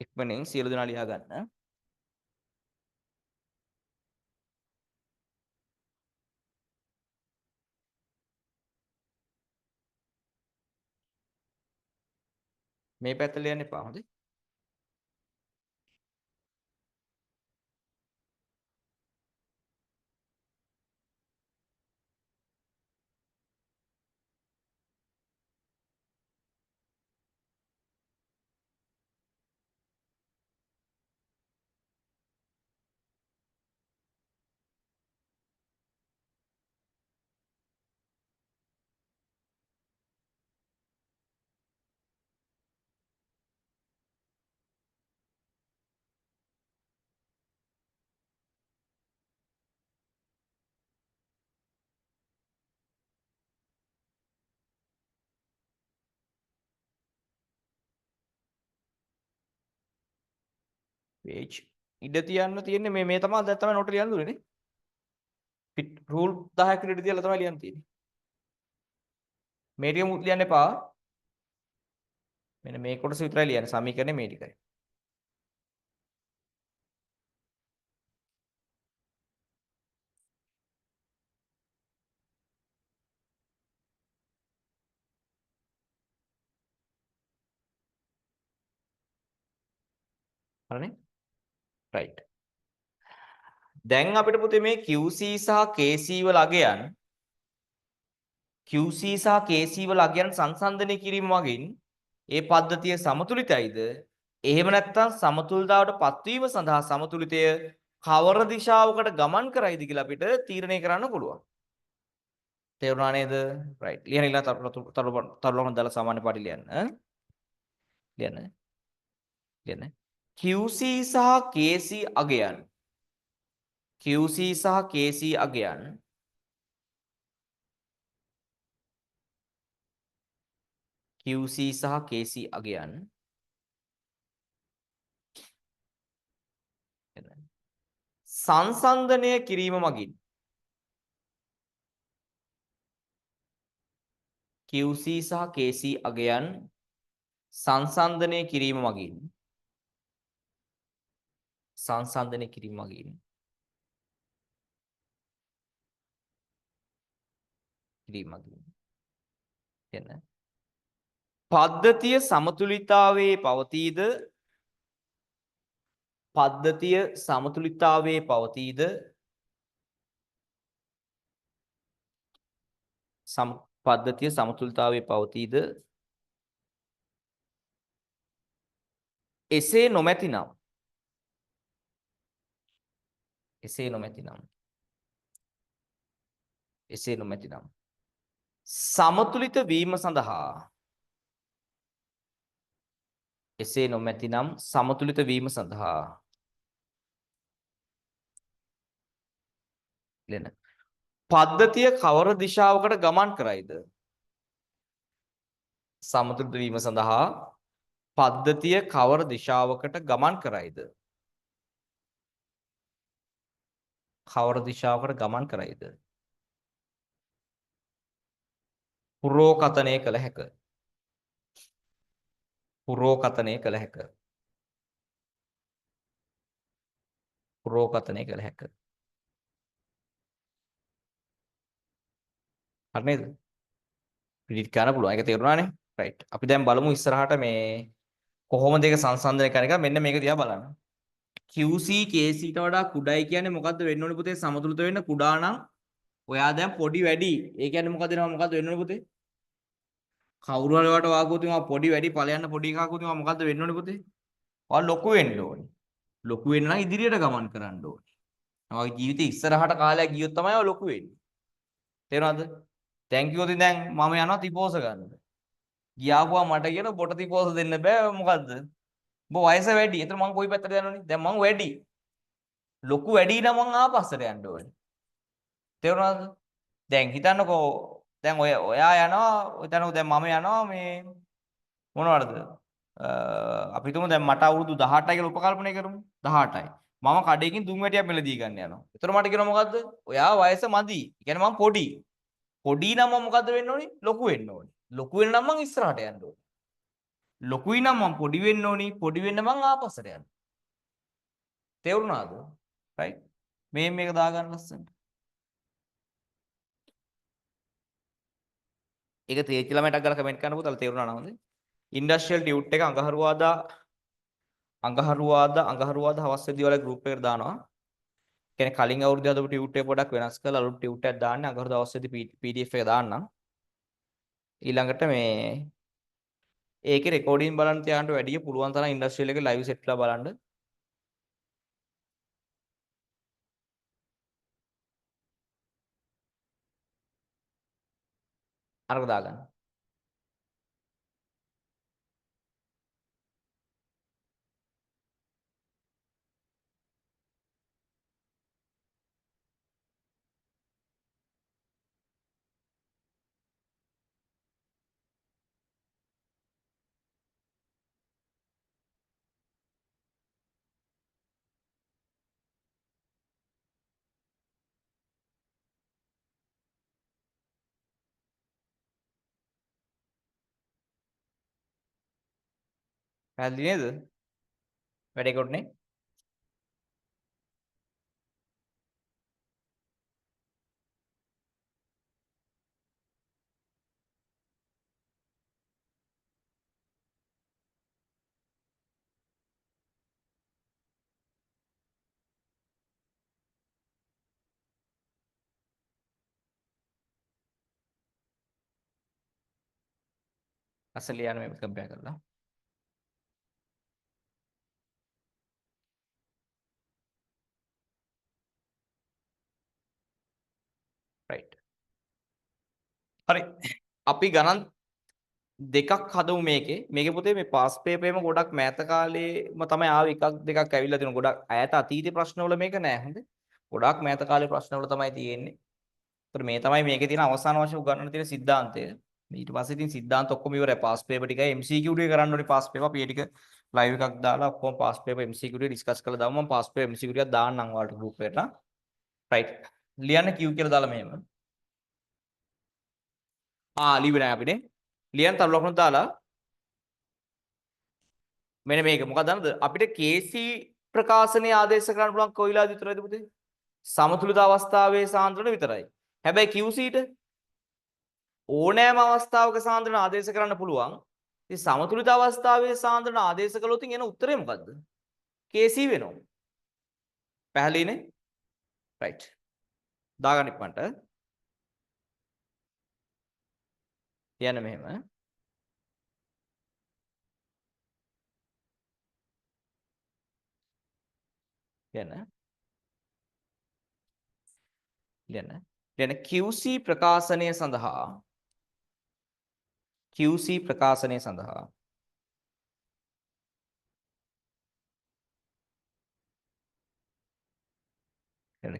ඉක්මනින් සියලු දෙනා ලියා ගන්න. මේ පැත්ත ලියන්න එපා. හොඳේ? page ඉඩ තියන්න තියෙන්නේ මේ තමයි දැන් තමයි නෝට ලියන්න දුන්නේ නේ. පිට රූල් 10ක ඉඩ තියලා තමයි ලියන්න තියෙන්නේ. මේ ටික මුත් ලියන්න එපා. මෙන්න මේ කොටස විතරයි ලියන්නේ. සමීකරණය මේ ටිකයි. හරිනේ? right. දැන් අපිට පුතේ මේ QC සහ KC වල අගයන් QC සහ KC වල අගයන් සංසන්දනය කිරීම මගින් ඒ පද්ධතිය සමතුලිතයිද? එහෙම නැත්නම් සමතුලිතතාවට පත්වීම සඳහා සමතුලිතය කවර දිශාවකට ගමන් කරයිද කියලා අපිට තීරණය කරන්න පුළුවන්. තේරුණා නේද? right. ලියන්න තරුලම දාලා සාමාන්‍ය පාඩි ලියන්න. ලියන්න. QC සහ KC අගයන් QC සහ KC අගයන් QC සහ KC අගයන් සංසන්දනය කිරීම මගින් QC සහ KC අගයන් සංසන්දනය කිරීම මගින් එන්න පද්ධතිය සමතුලිතතාවයේ පවතීද පද්ධතිය සමතුලිතතාවයේ පවතීද පද්ධතිය සමතුලිතතාවයේ පවතීද එසේ නොමැතිනම් සමතුලිත වීම සඳහා ලෙන පද්ධතිය කවර දිශාවකට ගමන් කරයිද? සමතුලිත වීම සඳහා පද්ධතිය කවර දිශාවකට ගමන් කරයිද? පුරෝකතනය කළ හැක. හරි නේද? predict කරන්න පුළුවන්. ඒක තේරුණානේ? right. අපි දැන් බලමු ඉස්සරහට මේ කොහොමද ඒක සංසන්දනය කරන එක. මෙන්න මේක දිහා බලන්න. QC KC ට වඩා කුඩයි කියන්නේ මොකද්ද වෙන්න ඕනේ පුතේ? සමතුලිත වෙන්න කුඩා නම් ඔයා දැන් පොඩි වැඩි. ඒ කියන්නේ මොකද වෙන්න ඕනේ පුතේ? කවුරු හරි වට වාගුවොත් මම පොඩි වැඩි ඵලයන් පොඩි එකක් වුත් මම මොකද්ද වෙන්න ඕනේ පුතේ? ඔයා ලොකු වෙන්න ඕනේ. ලොකු වෙන්න නම් ඉදිරියට ගමන් කරන්න ඕනේ. ඔයාගේ ජීවිතේ ඉස්සරහට කාලයක් ගියොත් තමයි ඔය ලොකු වෙන්නේ. තේරුණාද? දැන් කිව්වොත් දැන් මම යනවා තිපෝස ගන්න. ගියාපුවා මට කියන බොට තිපෝස දෙන්න බෑ මොකද්ද? උඹ වයස වැඩි. එතන මං කොයි පැත්තට යනවනේ? දැන් මං වැඩි. ලොකු වැඩි නම් මං ආපස්සට යන්න ඕනේ. තේරුණාද? දැන් හිතන්නකෝ දැන් ඔයා යනවා හිතන්නකෝ දැන් මම යනවා මේ මොනවටද? අපි හිතමු දැන් මට අවුරුදු 18යි කියලා උපකල්පනය කරමු. 18යි. මම කඩේකින් දුම් වැටියක් මිලදී ගන්න යනවා. එතකොට මට කියනවා මොකද්ද? ඔයා වයස මදි. ඒ කියන්නේ මම පොඩි. පොඩි නම් මම මොකද්ද වෙන්න ඕනේ? ලොකු වෙන්න ඕනේ. ලොකු වෙන්න නම් මං ඉස්සරහට යන්න ඕනේ. ලොකුයි නම් මං පොඩි වෙන්න ඕනේ. පොඩි වෙන්න මං ආපස්සට යන්න. තේරුණාද? රයිට්. මේක දාගන්න ලස්සනට. ඒක තේච්ච ළමයටක් ගාලා කමෙන්ට් කරන්න පුතාලා තේරුණා නම් හොඳයි. ඉන්ඩස්ට්‍රියල් ටියුට් එක අඟහරුවාදා හවස් වෙද්දී වල ගෲප් එකට දානවා. කියන්නේ කලින් අවුරුද්දේ හදපු ටියුට් එක පොඩක් වෙනස් කරලා අලුත් ටියුට් එකක් දාන්න අඟහරුවාදා හවස් වෙද්දී PDF එක දාන්නම්. ඊළඟට මේ ඒකේ රෙකෝඩින් බලන්න තියාගන්න වැඩිය පුළුවන් තරම් ඉන්ඩස්ට්‍රියල් එකේ ලයිව් සෙට්ලා බලන්න. අරක දාගන්න. පැහැදිලි නේද? වැඩේ කොටනේ. අසල ලියන්න මේ කම්පයර් කරලා. රයිට්. හරි. අපි ගණන් දෙකක් හදමු මේකේ. මේකේ පුතේ මේ පාස් පේපර් එකම ගොඩක් මෑත කාලේම තමයි ආවේ එකක් දෙකක් ඇවිල්ලා තියෙනවා. ගොඩක් ඈත අතීතේ ප්‍රශ්නවල මේක නෑ හොඳේ. ගොඩක් මෑත කාලේ ප්‍රශ්නවල තමයි තියෙන්නේ. ඒතර මේ තමයි මේකේ තියෙන අවසාන වශයෙන් උගන්වන්න තියෙන સિદ્ધාන්තය. ඊට පස්සේ ඉතින් સિદ્ધාන්ත ඔක්කොම ඉවරයි. පාස් පේපර් ටිකයි MCQ ටික කරන්න ඕනේ පාස් පේපර්. අපි ඒ ටික ලයිව් එකක් දාලා ඔක්කොම පාස් පේපර් MCQ ටික ඩිස්කස් කරලා දාමු. මම පාස් පේපර් MCQ ටිකක් දාන්නම් ඔයාලට ගෲප් එකට. රයිට්. ලියන්න Q කියලා දාලා මෙහෙම. ලිව්වේ නෑ අපිනේ. ලියන්න තව ලකුණු දාලා මෙන්න මේක මොකක්ද දන්නද? අපිට KC ප්‍රකාශනයේ ආදේශ කරන්න පුළුවන් කොයි වෙලාවද විතරයිද පුතේ? සමතුලිත අවස්ථාවේ සාන්ද්‍රණ විතරයි. හැබැයි QC ට ඕනෑම අවස්ථාවක සාන්ද්‍රණ ආදේශ කරන්න පුළුවන්. ඉතින් සමතුලිත අවස්ථාවේ සාන්ද්‍රණ ආදේශ කළොත් එන උත්තරේ මොකද්ද? KC වෙනවා. පැහැදිලිනේ? රයිට්. දාගන්න ඉක්මනට. කියන්න මෙහෙම. කියන්න. QC ප්‍රකාශනය සඳහා QC ප්‍රකාශනය සඳහා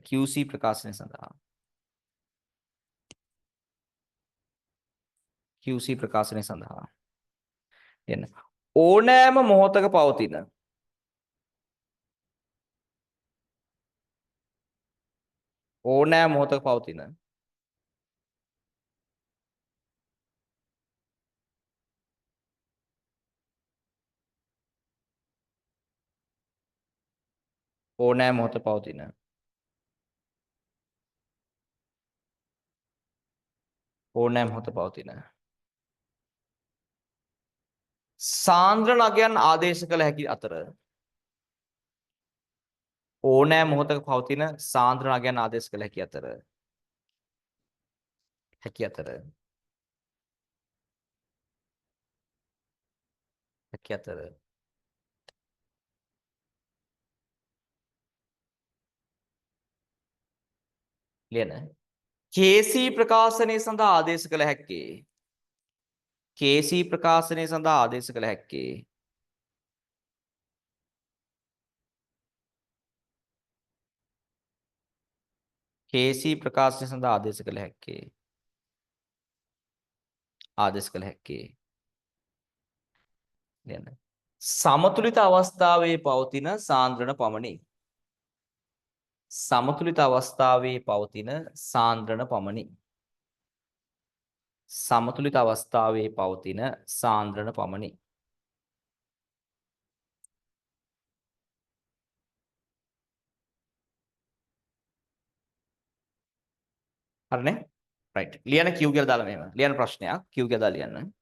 QC ප්‍රකාශනය සඳහා QC ප්‍රකාශනය සඳහා එන්න ඕනෑම මොහොතක පවතින ඕනෑම මොහොතක පවතින ඕනෑම මොහොතක පවතින ඕනෑම මොහොතක පවතින සාන්ද්‍ර නගයන් ආදේශ කළ හැකි අතර ඕනෑම මොහොතක පවතින සාන්ද්‍ර නගයන් ආදේශ කළ හැකි අතර හැකි අතර හැකි අතර ලියන කේසී ප්‍රකාශනය සඳහා ආදේශ කළ හැක්කේ කේසී ප්‍රකාශනය සඳහා ආදේශ කළ හැක්කේ කේසී ප්‍රකාශනය සඳහා ආදේශ කළ හැක්කේ ආදේශ කළ හැක්කේ ලියන සමතුලිත අවස්ථාවේ පවතින සාන්ද්‍රණ පමණි සමතුලිත අවස්ථාවේ පවතින සාන්ද්‍රණ පමණි සමතුලිත අවස්ථාවේ පවතින සාන්ද්‍රණ පමණි හරිනේ රයිට් ලියන Q කියලා දාලා මෙහෙම ලියන ප්‍රශ්නයක් Q කියලා දාලා ලියන්න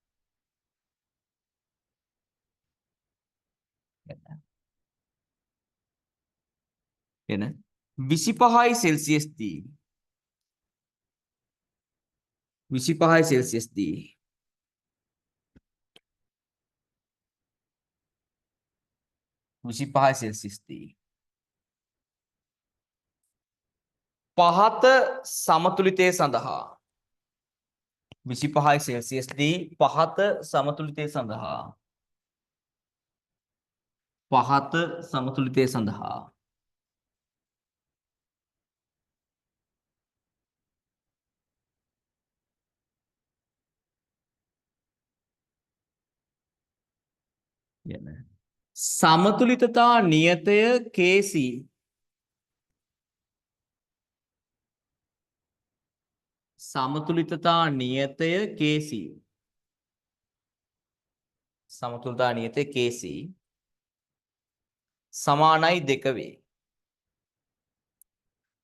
ලියන 25යි සෙල්සියස් දී 25යි සෙල්සියස් දී 25යි සෙල්සියස් දී පහත සමතුලිතය සඳහා 25යි සෙල්සියස් දී පහත සමතුලිතය සඳහා පහත සමතුලිතය සඳහා සමතුලිතතා නියතය KC සමතුලිතතා නියතය KC සමතුලිතතා නියතය KC සමානයි 2 වේ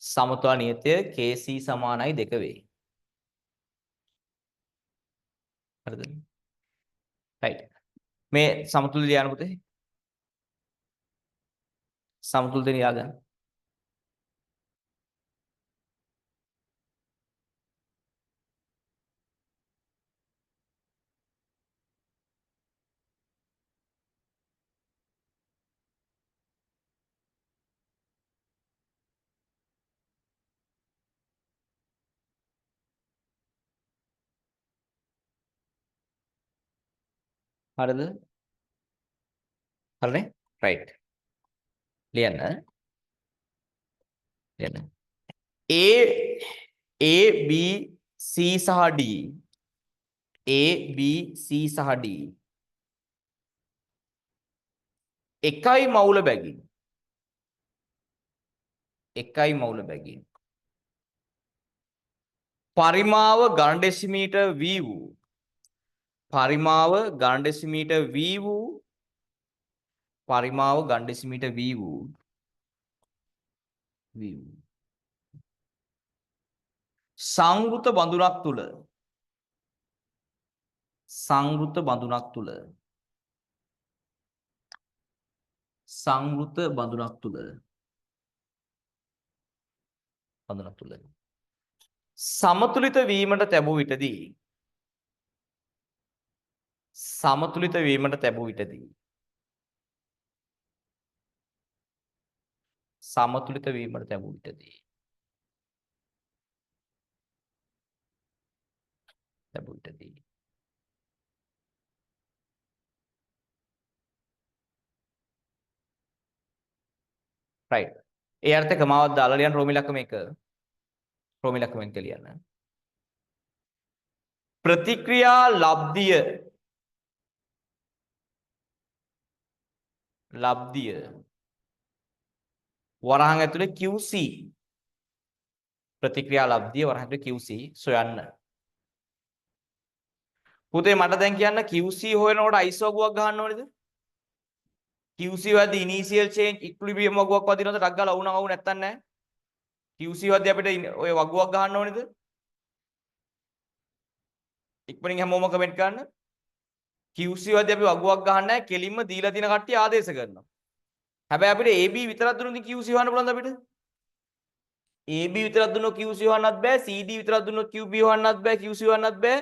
සමතුලිතතා නියතය KC සමානයි 2 වේ හරිද right මේ සමතුලිත ලියන්න පුතේ සමතුලිත ලියා ගන්න හරිද හරිනේ right ලියන්න ලියන්න A B C සහ D A B C සහ D එකයි මවුල බැගින් එකයි මවුල බැගින් පරිමාව ඝන ඩෙසිමීටර් v වූ පරිමාව ඝන ඩෙසිමීටර් v වූ පරිමාව ඝන ඩෙසිමීටර් v වූ සංවෘත බඳුනක් තුල සංවෘත බඳුනක් තුල සංවෘත බඳුනක් තුල සමතුලිත වීමට තැබූ විටදී සමතුලිත වීමට තැබූ විටදී සමතුලිත වීමට තැබූ විටදී right ඒ අර්ථ කමාවක් දාලා ලියන්න රෝමි ලකම 1 රෝමි ලකම 1 ලියන්න ප්‍රතික්‍රියා ලබ්ධිය වරහන් ඇතුලේ QC ප්‍රතික්‍රියා ලබ්ධිය වරහන් ඇතුලේ QC සොයන්න පුතේ මට දැන් කියන්න QC හොයනකොට අයිස් වගුවක් ගහන්න ඕනේද QC වලදී ඉනිෂියල් චේන්ජ් ඉක්විලිබ්‍රියම් වගුවක් වදිනවද ටක් ගාලා වුණා වුණ නැත්තන් නැහැ QC වලදී අපිට ඔය වගුවක් ගහන්න ඕනේද ඉක්මනින් හැමෝම කමෙන්ට් කරන්න. QC වලදී අපි වගුවක් ගහන්නේ නැහැ. කෙලින්ම දීලා තියෙන කට්ටිය ආදේශ කරනවා. හැබැයි අපිට AB විතරක් දුන්නොත් QC හොයන්න පුළුවන්ද අපිට? AB විතරක් දුන්නොත් QC හොයන්නත් බෑ. CD විතරක් දුන්නොත් QB හොයන්නත් බෑ. QC හොයන්නත් බෑ.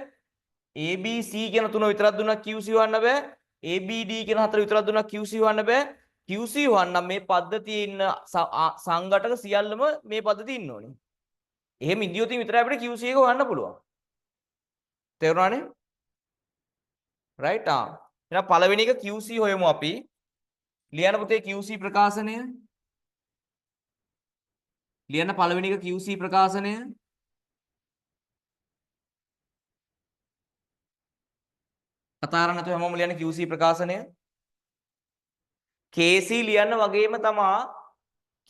ABC කියන තුන විතරක් දුන්නොත් QC හොයන්න බෑ. ABD කියන හතර විතරක් දුන්නොත් QC හොයන්න බෑ. QC හොයන්න මේ පද්ධතියේ ඉන්න සංඝටක සියල්ලම මේ පද්ධතියේ ඉන්න ඕනේ. එහෙම ඉදියොතින් විතරයි අපිට QC එක හොයන්න පුළුවන්. තේරුණානේ? right එහෙනම් පළවෙනි එක QC හොයමු අපි. ලියන්න පුතේ QC ප්‍රකාශනය. ලියන්න පළවෙනි එක QC ප්‍රකාශනය. කතා කරන්නේ නැතුව හැමෝම ලියන්න QC ප්‍රකාශනය. KC ලියන්න වගේම තමා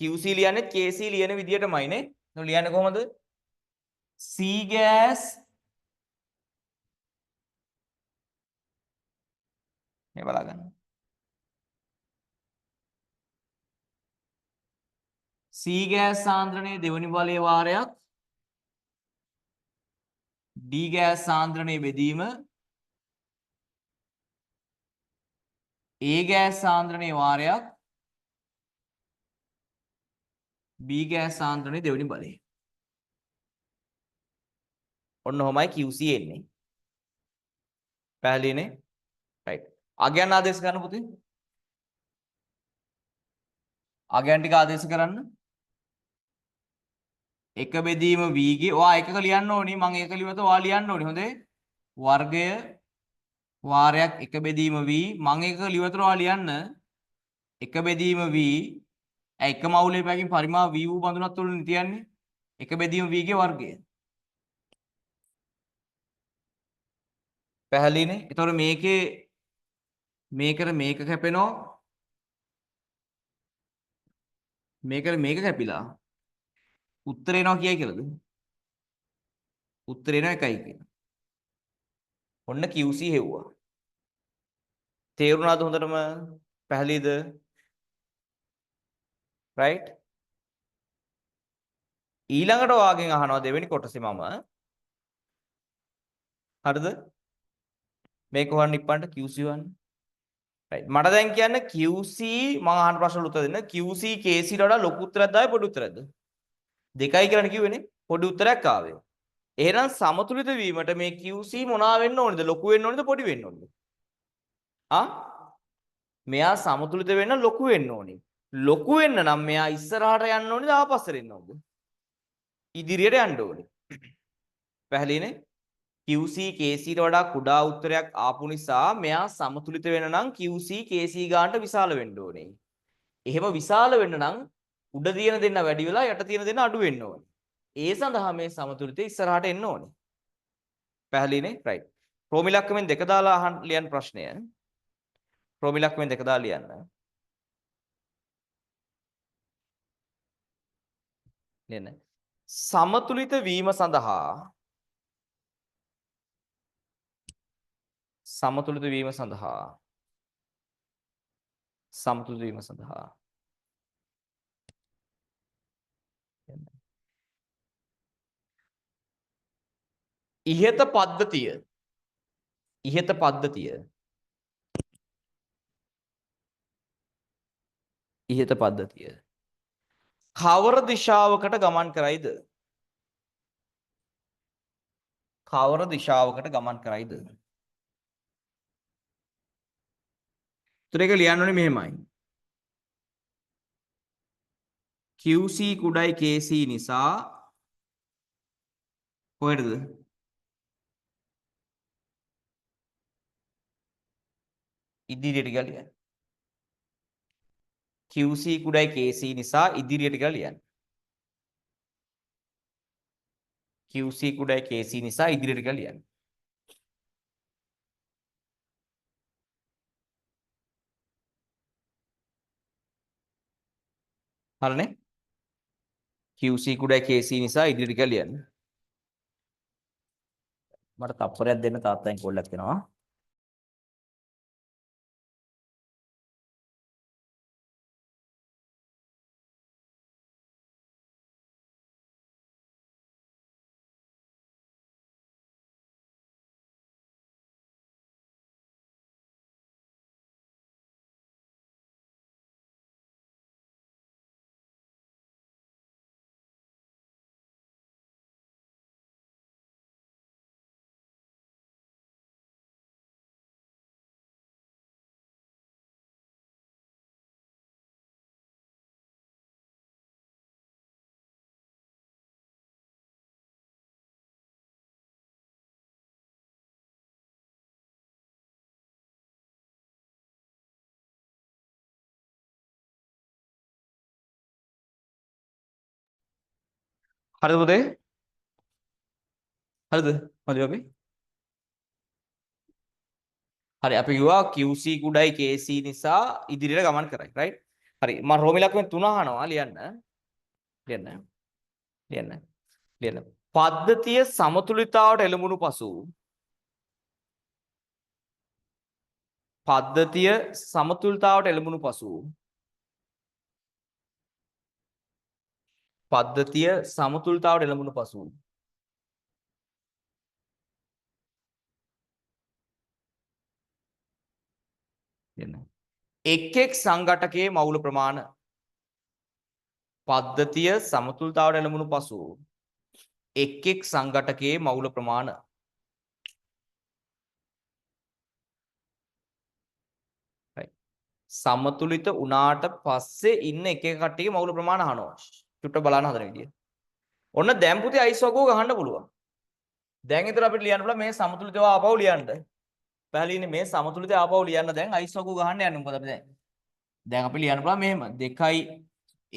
QC ලියන්නේ KC ලියන විදියටමයි නේ. එහෙනම් ලියන්නේ කොහොමද? C gas මේ බලගන්න. C gas සාන්ද්‍රණයේ දෙවෙනි බලයේ වාරයක් D gas සාන්ද්‍රණයේ බෙදීම A gas සාන්ද්‍රණයේ වාරයක් B gas සාන්ද්‍රණයේ දෙවෙනි බලය. ඔන්න ඔහමයි QC එන්නේ. පැහැදිලිනේ? right. අගයන් ආදේශ කරන්න පුතේ. අගයන් ටික ආදේශ කරන්න. එක බෙදීම v ගේ ඔයා එකක ලියන්න ඕනි මම එක ලියුවත ඔයා ලියන්න ඕනි හොඳේ වර්ගය වාරයක් එක බෙදීම v මම එකක ලියුවත ඔයා ලියන්න එක බෙදීම v එක මවුලේ පැකින් පරිමාව v වූ බඳුනක් තුලින් තියන්නේ එක බෙදීම v ගේ වර්ගය පැහැදිලිනේ ඒතකොට මේකේ මේකට මේක කැපෙනවා මේකට මේක කැපිලා උත්තර එනවා කියයි කියලාද? උත්තර එනවා 1යි කියන. ඔන්න QC හෙව්වා. තේරුණාද හොඳටම? පැහැදිලිද? right? ඊළඟට ඔයාගෙන් අහනවා දෙවෙනි කොටසේ මම. හරිද? මේක හොයන්න ඉප්පන්ට QC හොයන්න. right. මට දැන් කියන්න QC මම අහන ප්‍රශ්නවලට උත්තර දෙන්න. QC KC ට වඩා ලොකු උත්තරයක්ද ආවේ පොඩි උත්තරයක්ද? දෙකයි කියලා කිව්වේනේ. පොඩි උත්තරයක් ආවේ. එහෙනම් සමතුලිත වීමට මේ QC මොනවා වෙන්න ඕනේද? ලොකු වෙන්න ඕනේද පොඩි වෙන්න ඕනේද? මෙයා සමතුලිත වෙන්න ලොකු වෙන්න ඕනේ. ලොකු වෙන්න නම් මෙයා ඉස්සරහට යන්න ඕනේද ආපස්සට එන්න ඕනේද? ඉදිරියට යන්න ඕනේ. පැහැදිලිනේ? QC KC ට වඩා කුඩා උත්තරයක් ආපු නිසා මෙයා සමතුලිත වෙන්න නම් QC KC ගානට විශාල වෙන්න ඕනේ. එහෙම විශාල වෙන්න නම් උඩ තියෙන දෙන්න වැඩි වෙලා යට තියෙන දෙන්න අඩු වෙන්න ඕනේ. ඒ සඳහා මේ සමතුලිතය ඉස්සරහට එන්න ඕනේ. පැහැදිලිනේ? right. ප්‍රෝමිලක්කමෙන් දෙක දාලා අහන්න ලියන්න ප්‍රශ්නය. ප්‍රෝමිලක්කමෙන් දෙක දාලා ලියන්න. ලියන්න. සමතුලිත වීම සඳහා සමතුලිත වීම සඳහා සමතුලිත වීම සඳහා ඉහත පද්ධතිය කවර දිශාවකට ගමන් කරයිද? කවර දිශාවකට ගමන් කරයිද? උත්තර එක ලියන්න ඕනේ මෙහෙමයි. QC කුඩයි KC නිසා කොහෙටද? ඉදිරියට ගියා ලියන්න. QC කුඩයි KC නිසා ඉදිරියට ගියා ලියන්න. QC කුඩයි KC නිසා ඉදිරියට ගියා ලියන්න. හරිනේ? QC කුඩයි KC නිසා ඉදිරියට ගියා ලියන්න. මට තප්පරයක් දෙන්න තාත්තෙන් කෝල්ලක් දෙනවා. හරිද පුතේ? හරිද? මදිද අපි? හරි අපි කිව්වා QC කුඩයි KC නිසා ඉදිරියට ගමන් කරයි right? හරි මම රෝමි ලකුණු 3 අහනවා ලියන්න. ලියන්න. ලියන්න. ලියන්න. පද්ධතිය සමතුලිතතාවට එළඹුණු පසු පද්ධතිය සමතුලිතතාවට එළඹුණු පසු පද්ධතිය සමතුලිතතාවට එළඹුණු පසු ලියන්න. එක් සංඝටකයේ මවුල ප්‍රමාණ පද්ධතිය සමතුලිතතාවට එළඹුණු පසු එක් සංඝටකයේ මවුල ප්‍රමාණ right. සමතුලිත වුණාට පස්සේ ඉන්න එක කට්ටියගේ මවුල ප්‍රමාණ අහනවා. චුට්ට බලන්න හදන විදිය. ඔන්න දැන් පුතේ අයිස් වගුව ගහන්න පුළුවන්. දැන් ඊතර අපිට ලියන්න පුළුවන් මේ සමතුලිතව ආපහු ලියන්න. පහලින්නේ මේ සමතුලිතව ආපහු ලියන්න දැන් අයිස් වගුව ගහන්න යන්නේ මොකද අපි දැන් අපි ලියන්න පුළුවන් මෙහෙම 2යි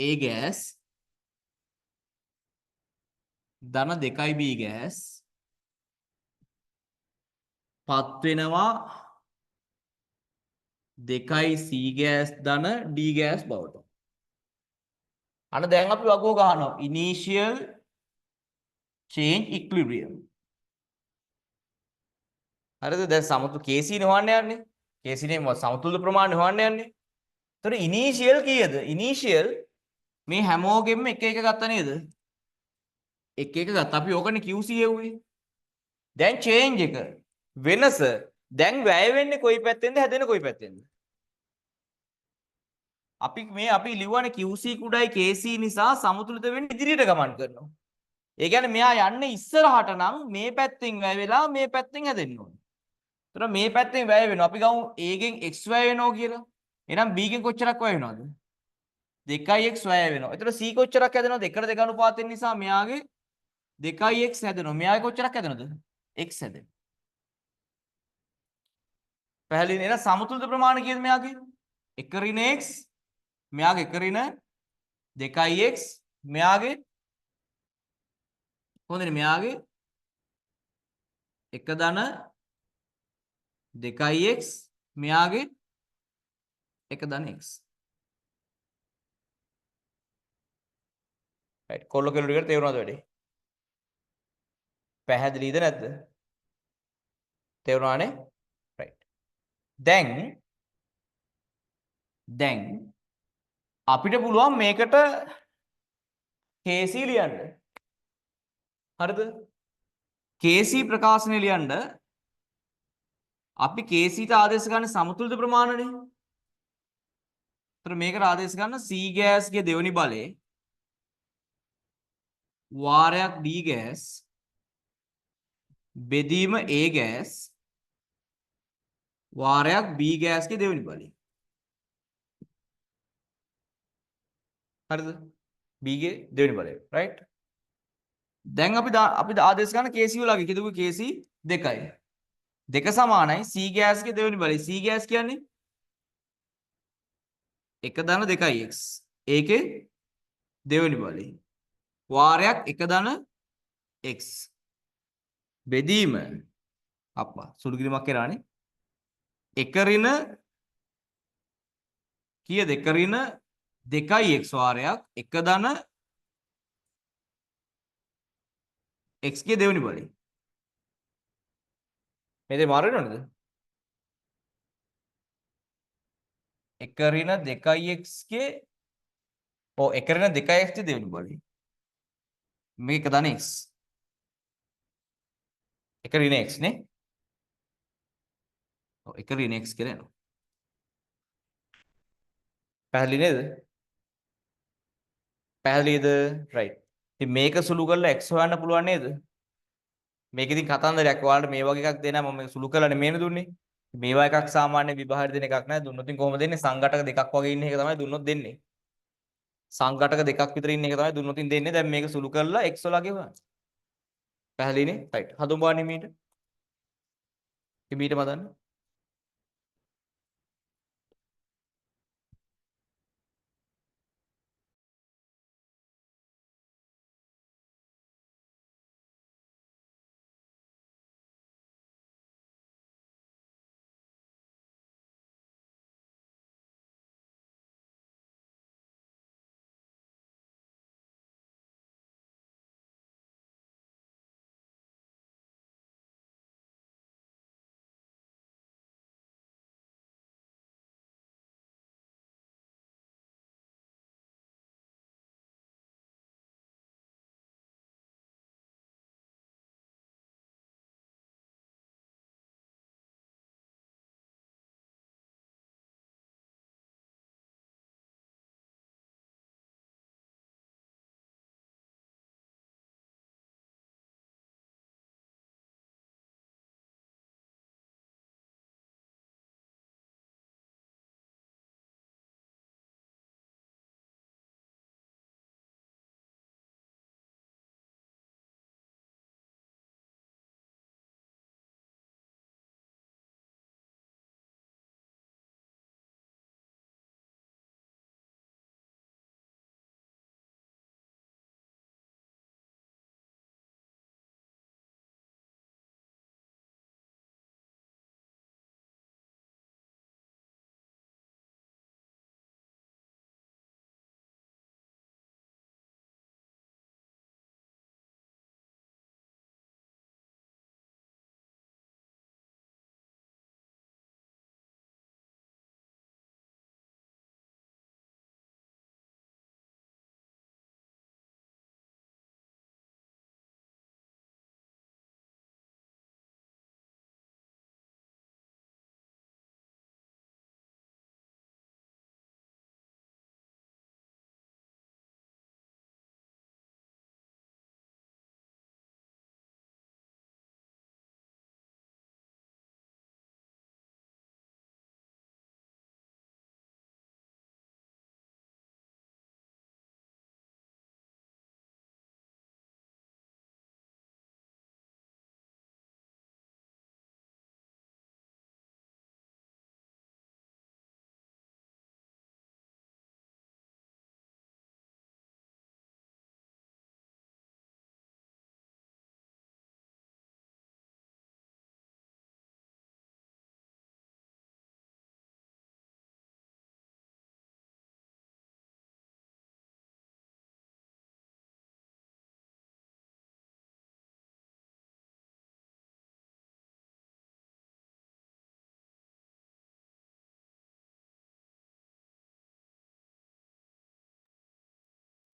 A ගෑස් ධන 2යි B ගෑස් පත් වෙනවා 2යි C ගෑස් ධන D ගෑස් බවට. අන්න දැන් අපි වගුව ගහනවා initial change equilibrium. හරිද? දැන් සමතුල KC නේ හොයන්න යන්නේ. KC නේ සමතුලිත ප්‍රමාණය හොයන්න යන්නේ. ඒතර initial කීයද? initial මේ හැමෝගෙම එක එක ගත්තා නේද? එක එක ගත්තා. අපි ඕකනේ QC හෙව්වේ. දැන් change එක වෙනස දැන් වැය වෙන්නේ කොයි පැත්තෙන්ද හැදෙන්නේ කොයි පැත්තෙන්ද? අපි ලිව්වනේ QC කුඩයි KC නිසා සමතුලිත වෙන්න ඉදිරියට ගමන් කරනවා. ඒ කියන්නේ මෙයා යන්නේ ඉස්සරහට නම් මේ පැත්තෙන් වැය වෙලා මේ පැත්තෙන් හැදෙන්න ඕනේ. ඒතර මේ පැත්තෙන් වැය වෙනවා. අපි ගමු A ගෙන් x වැය වෙනවා කියලා. එහෙනම් B ගෙන් කොච්චරක් වැය වෙනවද? 2x වැය වෙනවා. ඒතර C කොච්චරක් හැදෙනවද? 1ට 2 අනුපාතයෙන් නිසා මෙයාගේ 2x හැදෙනවා. මෙයාගේ කොච්චරක් හැදෙනවද? x හැදෙනවා. පැහැදිලි නේද? සමතුලිත ප්‍රමාණය කීයද මෙයාගේ? 1 ඍණ x මෙයාගේ 1 ඍණ 2x මෙයාගේ කොහොමද මෙයාගේ 1 ධන 2x මෙයාගේ 1 ධන x right කොල්ල කෙළු ටිකට තේරුණාද වැඩි? පැහැදිලිද නැද්ද? තේරුණානේ? right දැන් අපිට පුළුවන් මේකට KC ලියන්න. හරිද? KC ප්‍රකාශනය ලියන්න අපි KC ට ආදේශ ගන්න සමතුලිත ප්‍රමාණනේ. ඒතර මේකට ආදේශ ගන්න C ගෑස්ගේ දෙවෙනි බලය වාරයක් D ගෑස් බෙදීම A ගෑස් වාරයක් B ගෑස්ගේ දෙවෙනි බලය. හරිද? B ගේ දෙවෙනි බලය right? දැන් අපි ආදේශ ගන්න KC වලගේ කිදුවේ KC 2යි. 2 සමානයි C ගෑස්ගේ දෙවෙනි බලය. C ගෑස් කියන්නේ 1 ධන 2x. ඒකේ දෙවෙනි බලය. වාරයක් 1 ධන x. බෙදීම අප්පා සුළු කිරීමක් කරානේ. 1 ඍණ කීයද? 1 ඍණ 2x වාරයක් 1 ධන x ගේ දෙවෙනි බලය. මේ දෙක මාරු වෙනවද? 1 ඍණ 2x ගේ 1 ඍණ 2x ගේ දෙවෙනි බලය. මේක 1 ධන x. 1 ඍණ x නේ. 1 ඍණ x කියලා එනවා. පැහැදිලි නේද? පැහැදිලිද? right. ඉතින් මේක සුළු කරලා x හොයන්න පුළුවන් නේද? මේක ඉතින් කතන්දරයක්. ඔයාලට මේ වගේ එකක් දෙනවා මම මේක සුළු කරලානේ මේන දුන්නේ. මේවා එකක් සාමාන්‍ය විභාගයට දෙන එකක් නෑ. දුන්නොත් ඉතින් කොහොමද දෙන්නේ? සංඝටක දෙකක් වගේ ඉන්න එක තමයි දුන්නොත් දෙන්නේ. සංඝටක දෙකක් විතර ඉන්න එක තමයි දුන්නොත් ඉතින් දෙන්නේ. දැන් මේක සුළු කරලා x වලගේ හොයන්න. පැහැදිලිනේ? right. හදුම් බාන්නේ මීට. මීට මදන්න.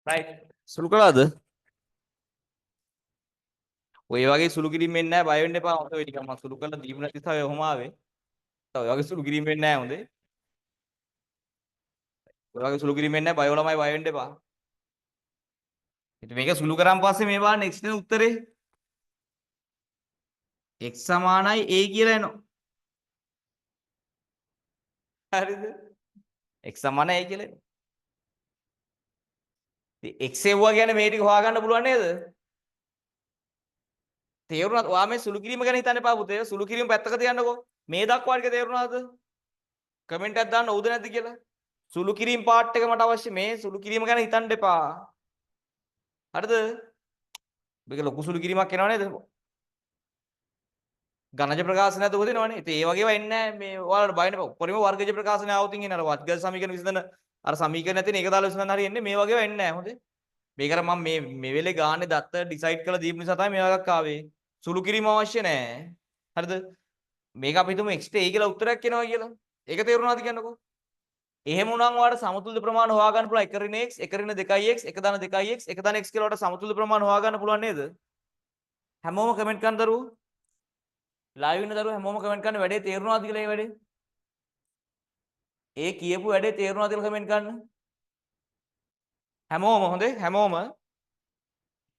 right සුළු කළාද ඔය වගේ සුළු කිරීම වෙන්නේ නැහැ බය වෙන්න එපා හොඳ වෙයි නිකන් මම සුළු කරලා දීපු නැති නිසා ඔය ඔහම ආවේ ඔය වගේ සුළු කිරීම වෙන්නේ නැහැ හොඳේ ඔය වගේ සුළු කිරීම වෙන්නේ නැහැ බය ළමයි බය වෙන්න එපා ඉතින් මේක සුළු කරාන් පස්සේ මේ බලන්න x නේ උත්තරේ x සමානයි a කියලා එනවා හරිද x සමානයි a කියලා එනවා ඉතින් x එව්වා කියන්නේ මේ ටික හොයාගන්න පුළුවන් නේද තේරුණාද ඔයා මේ සුළු කිරීම ගැන හිතන්න එපා පුතේ සුළු කිරීම පැත්තක තියන්නකෝ මේ දක්වා ටික තේරුණාද කමෙන්ට් එකක් දාන්න ඕද නැද්ද කියලා සුළු කිරීම පාර්ට් එක මට අවශ්‍ය මේ සුළු කිරීම ගැන හිතන්න එපා හරිද මේක ලොකු සුළු කිරීමක් එනවා නේද ගණජ ප්‍රකාශන නැතුව දෙනවනේ ඉතින් ඒ වගේව එන්නේ නැහැ මේ ඔයාලට බය නැපා උඩරිම වර්ගජ ප්‍රකාශන ආවොතින් එන්නේ අර වර්ගජ සමීකරණ විසඳන අර සමීකරණ නැතින ඒක දාලා විසඳන්න හරි එන්නේ මේ වගේව එන්නේ නැහැ හොඳේ මේකට මම මේ වෙලේ ගානේ දත්ත ඩිසයිඩ් කරලා දීපු නිසා තමයි මේ වගේක් ආවේ සුළු කිරීම අවශ්‍ය නැහැ හරිද මේක අපි හිතමු x ට a කියලා උත්තරයක් එනවා කියලා ඒක තේරුණාද කියන්නකෝ එහෙම උනන් ඔයාලට සමතුලිත ප්‍රමාණ හොයාගන්න පුළුවන් 1 ඍණ x 1 ඍණ 2x 1 ධන 2x 1 ධන x කියලා ඔයාලට සමතුලිත ප්‍රමාණ හොයාගන්න පුළුවන් නේද හැමෝම කමෙන්ට් කරන්න දරුවෝ ලයිව් ඉන්න දරුවෝ හැමෝම කමෙන්ට් කරන්න වැඩේ තේරුණාද කියලා ඒ වැඩේ ඒ කියපු වැඩේ තේරුණාද කියලා කමෙන්ට් කරන්න හැමෝම හොඳේ හැමෝම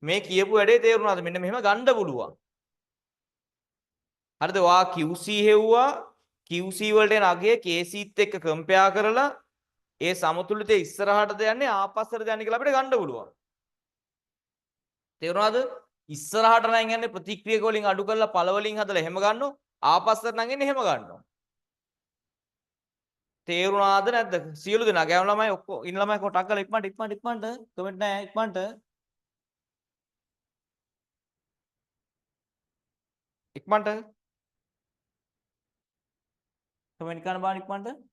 මේ කියපු වැඩේ තේරුණාද මෙන්න මෙහෙම ගන්න පුළුවන් හරිද ඔයා QC හෙව්වා QC වලට එන අගය KCත් එක්ක කම්පෙයාර් කරලා ඒ සමතුලිතය ඉස්සරහටද යන්නේ ආපස්සටද යන්නේ කියලා අපිට ගන්න පුළුවන් තේරුණාද ඉස්සරහට නම් යන්නේ ප්‍රතික්‍රියක වලින් අඩු කරලා පළ වලින් හදලා එහෙම ගන්නෝ ආපස්සට නම් එන්නේ එහෙම ගන්නවා තේරුණාද නැද්ද සියලු දෙනා ගෑනු ළමයි ඔක්කොම ඉන්න ළමයි කොටක් කරලා ඉක්මනට කමෙන්ට් නැහැ ඉක්මනට කමෙන්ට් කරන්න බෑ ඉක්මනට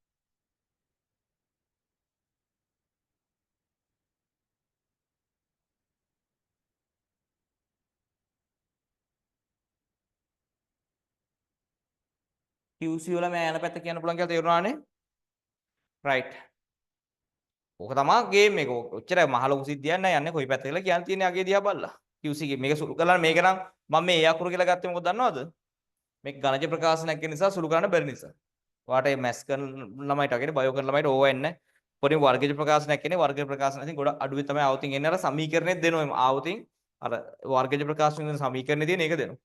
QC වල මම යන පැත්ත කියන්න පුළුවන් කියලා තේරුණානේ right ඕක තමයි ගේම් එක ඔච්චර මහ ලොකු සිද්ධියක් නෑ යන්නේ කොයි පැත්ත කියලා කියන්න තියෙන්නේ අගේ දිහා බලලා QC ගේ මේක සුළු කරලා මේක නම් මම මේ A අකුර කියලා ගත්තේ මොකද දන්නවද මේක ගණජ ප්‍රකාශනයක් වෙන නිසා සුළු කරන්න බැරි නිසා ඔයාට මේ මැස් කරන ළමයිට වගේ බයෝ කරන ළමයිට ඕවා එන්නේ පොඩි වර්ගජ ප්‍රකාශනයක් කියන්නේ වර්ග ප්‍රකාශන ඉතින් ගොඩ අඩුවේ තමයි ආවතින් එන්නේ අර සමීකරණෙත් දෙනවා ආවතින් අර වර්ගජ ප්‍රකාශන වෙන සමීකරණේ තියෙන ඒක දෙනවා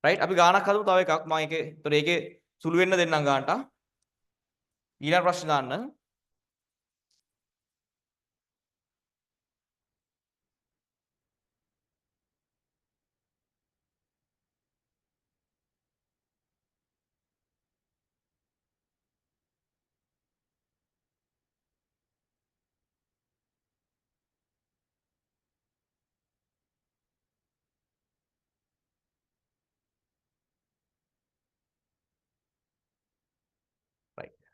රයිට් අපි ගානක් හදමු තව එකක් මම ඒකේ සුළු වෙන්න දෙන්නම් ගානට ඊළඟ ප්‍රශ්න දාන්න රයිට්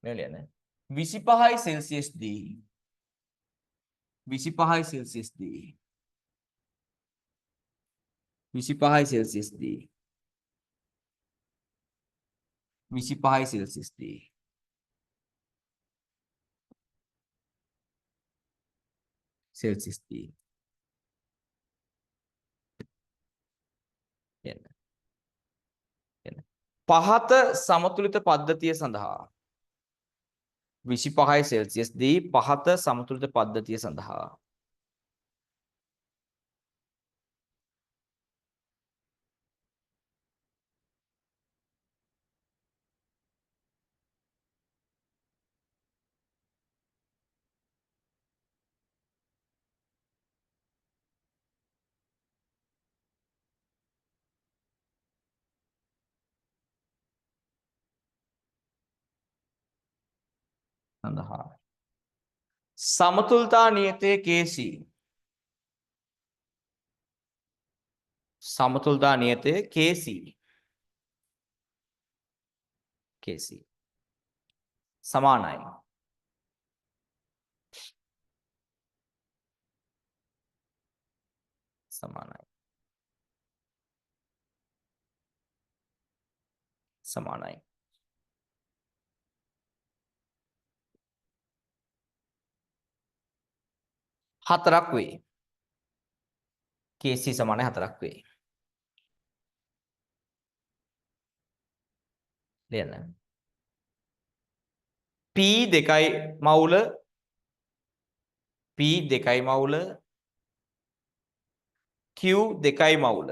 මේ ලියන්නේ 25යි සෙල්සියස් දී 25යි සෙල්සියස් දී 25යි සෙල්සියස් දී 25යි සෙල්සියස් දී සෙල්සියස් දී එන්න පහත සමතුලිත පද්ධතිය සඳහා 25යි සෙල්සියස් දී පහත සමතුලිත පද්ධතිය සඳහා समतुलता नियते केसी समतुलता नियते केसी केसी समानाय समानाय समानाय 4ක් වෙයි. KC සමාන 4ක් වෙයි. ලියන්න. P 2යි මවුල P 2යි මවුල Q 2යි මවුල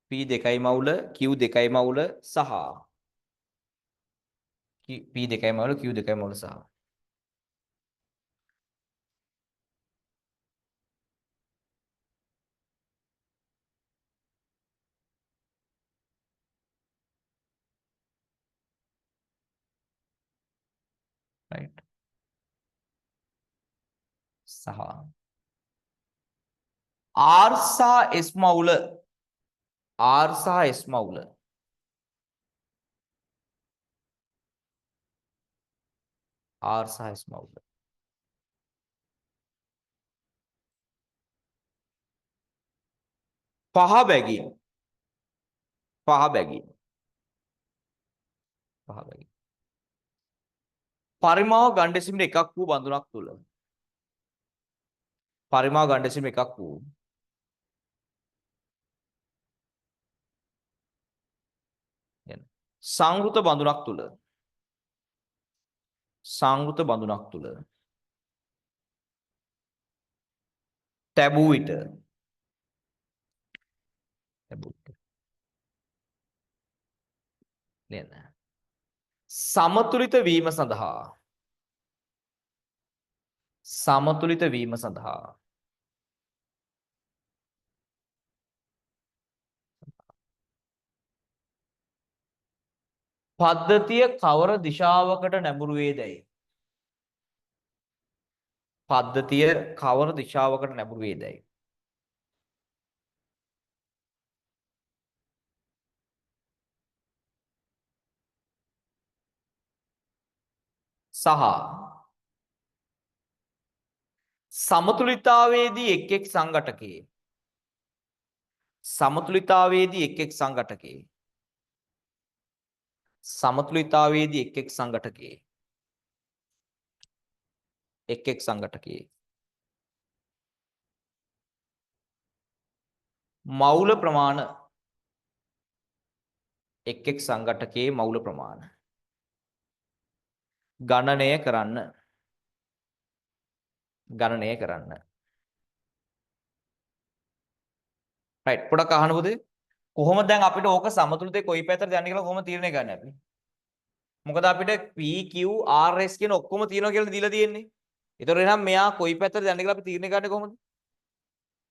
P 2යි මවුල Q 2යි මවුල සහ P 2යි මවුල Q 2යි මවුල සහ right සහ R සහ S මවුල R සහ S මවුල R සහ S මවුල පහ බැගින් පරිමාව ගණ්ඩ දෙසිමට එකක් වූ බඳුනක් තුල පරිමාව ගණ්ඩ දෙසිමට එකක් වූ සංවෘත බඳුනක් තුල තැබූ විට ලියන්න. සමතුලිත වීම සඳහා පද්ධතිය කවර දිශාවකට නැඹුරු වේදැයි සහ සමතුලිතාවේදී එක් සංඝටකයේ මවුල ප්‍රමාණ සංඝටකයේ මවුල ප්‍රමාණ ගණනය කරන්න. right පොඩක් අහන්න පුතේ. කොහොමද දැන් අපිට ඕක සමතුලිතේ කොයි පැත්තටද යන්නේ කියලා කොහොමද තීරණය ගන්න අපි? මොකද අපිට P Q R S කියන ඔක්කොම තියෙනවා කියලා දීලා තියෙන්නේ. ඒතර එහෙනම් මෙයා කොයි පැත්තටද යන්නේ කියලා අපි තීරණය ගන්නේ කොහොමද?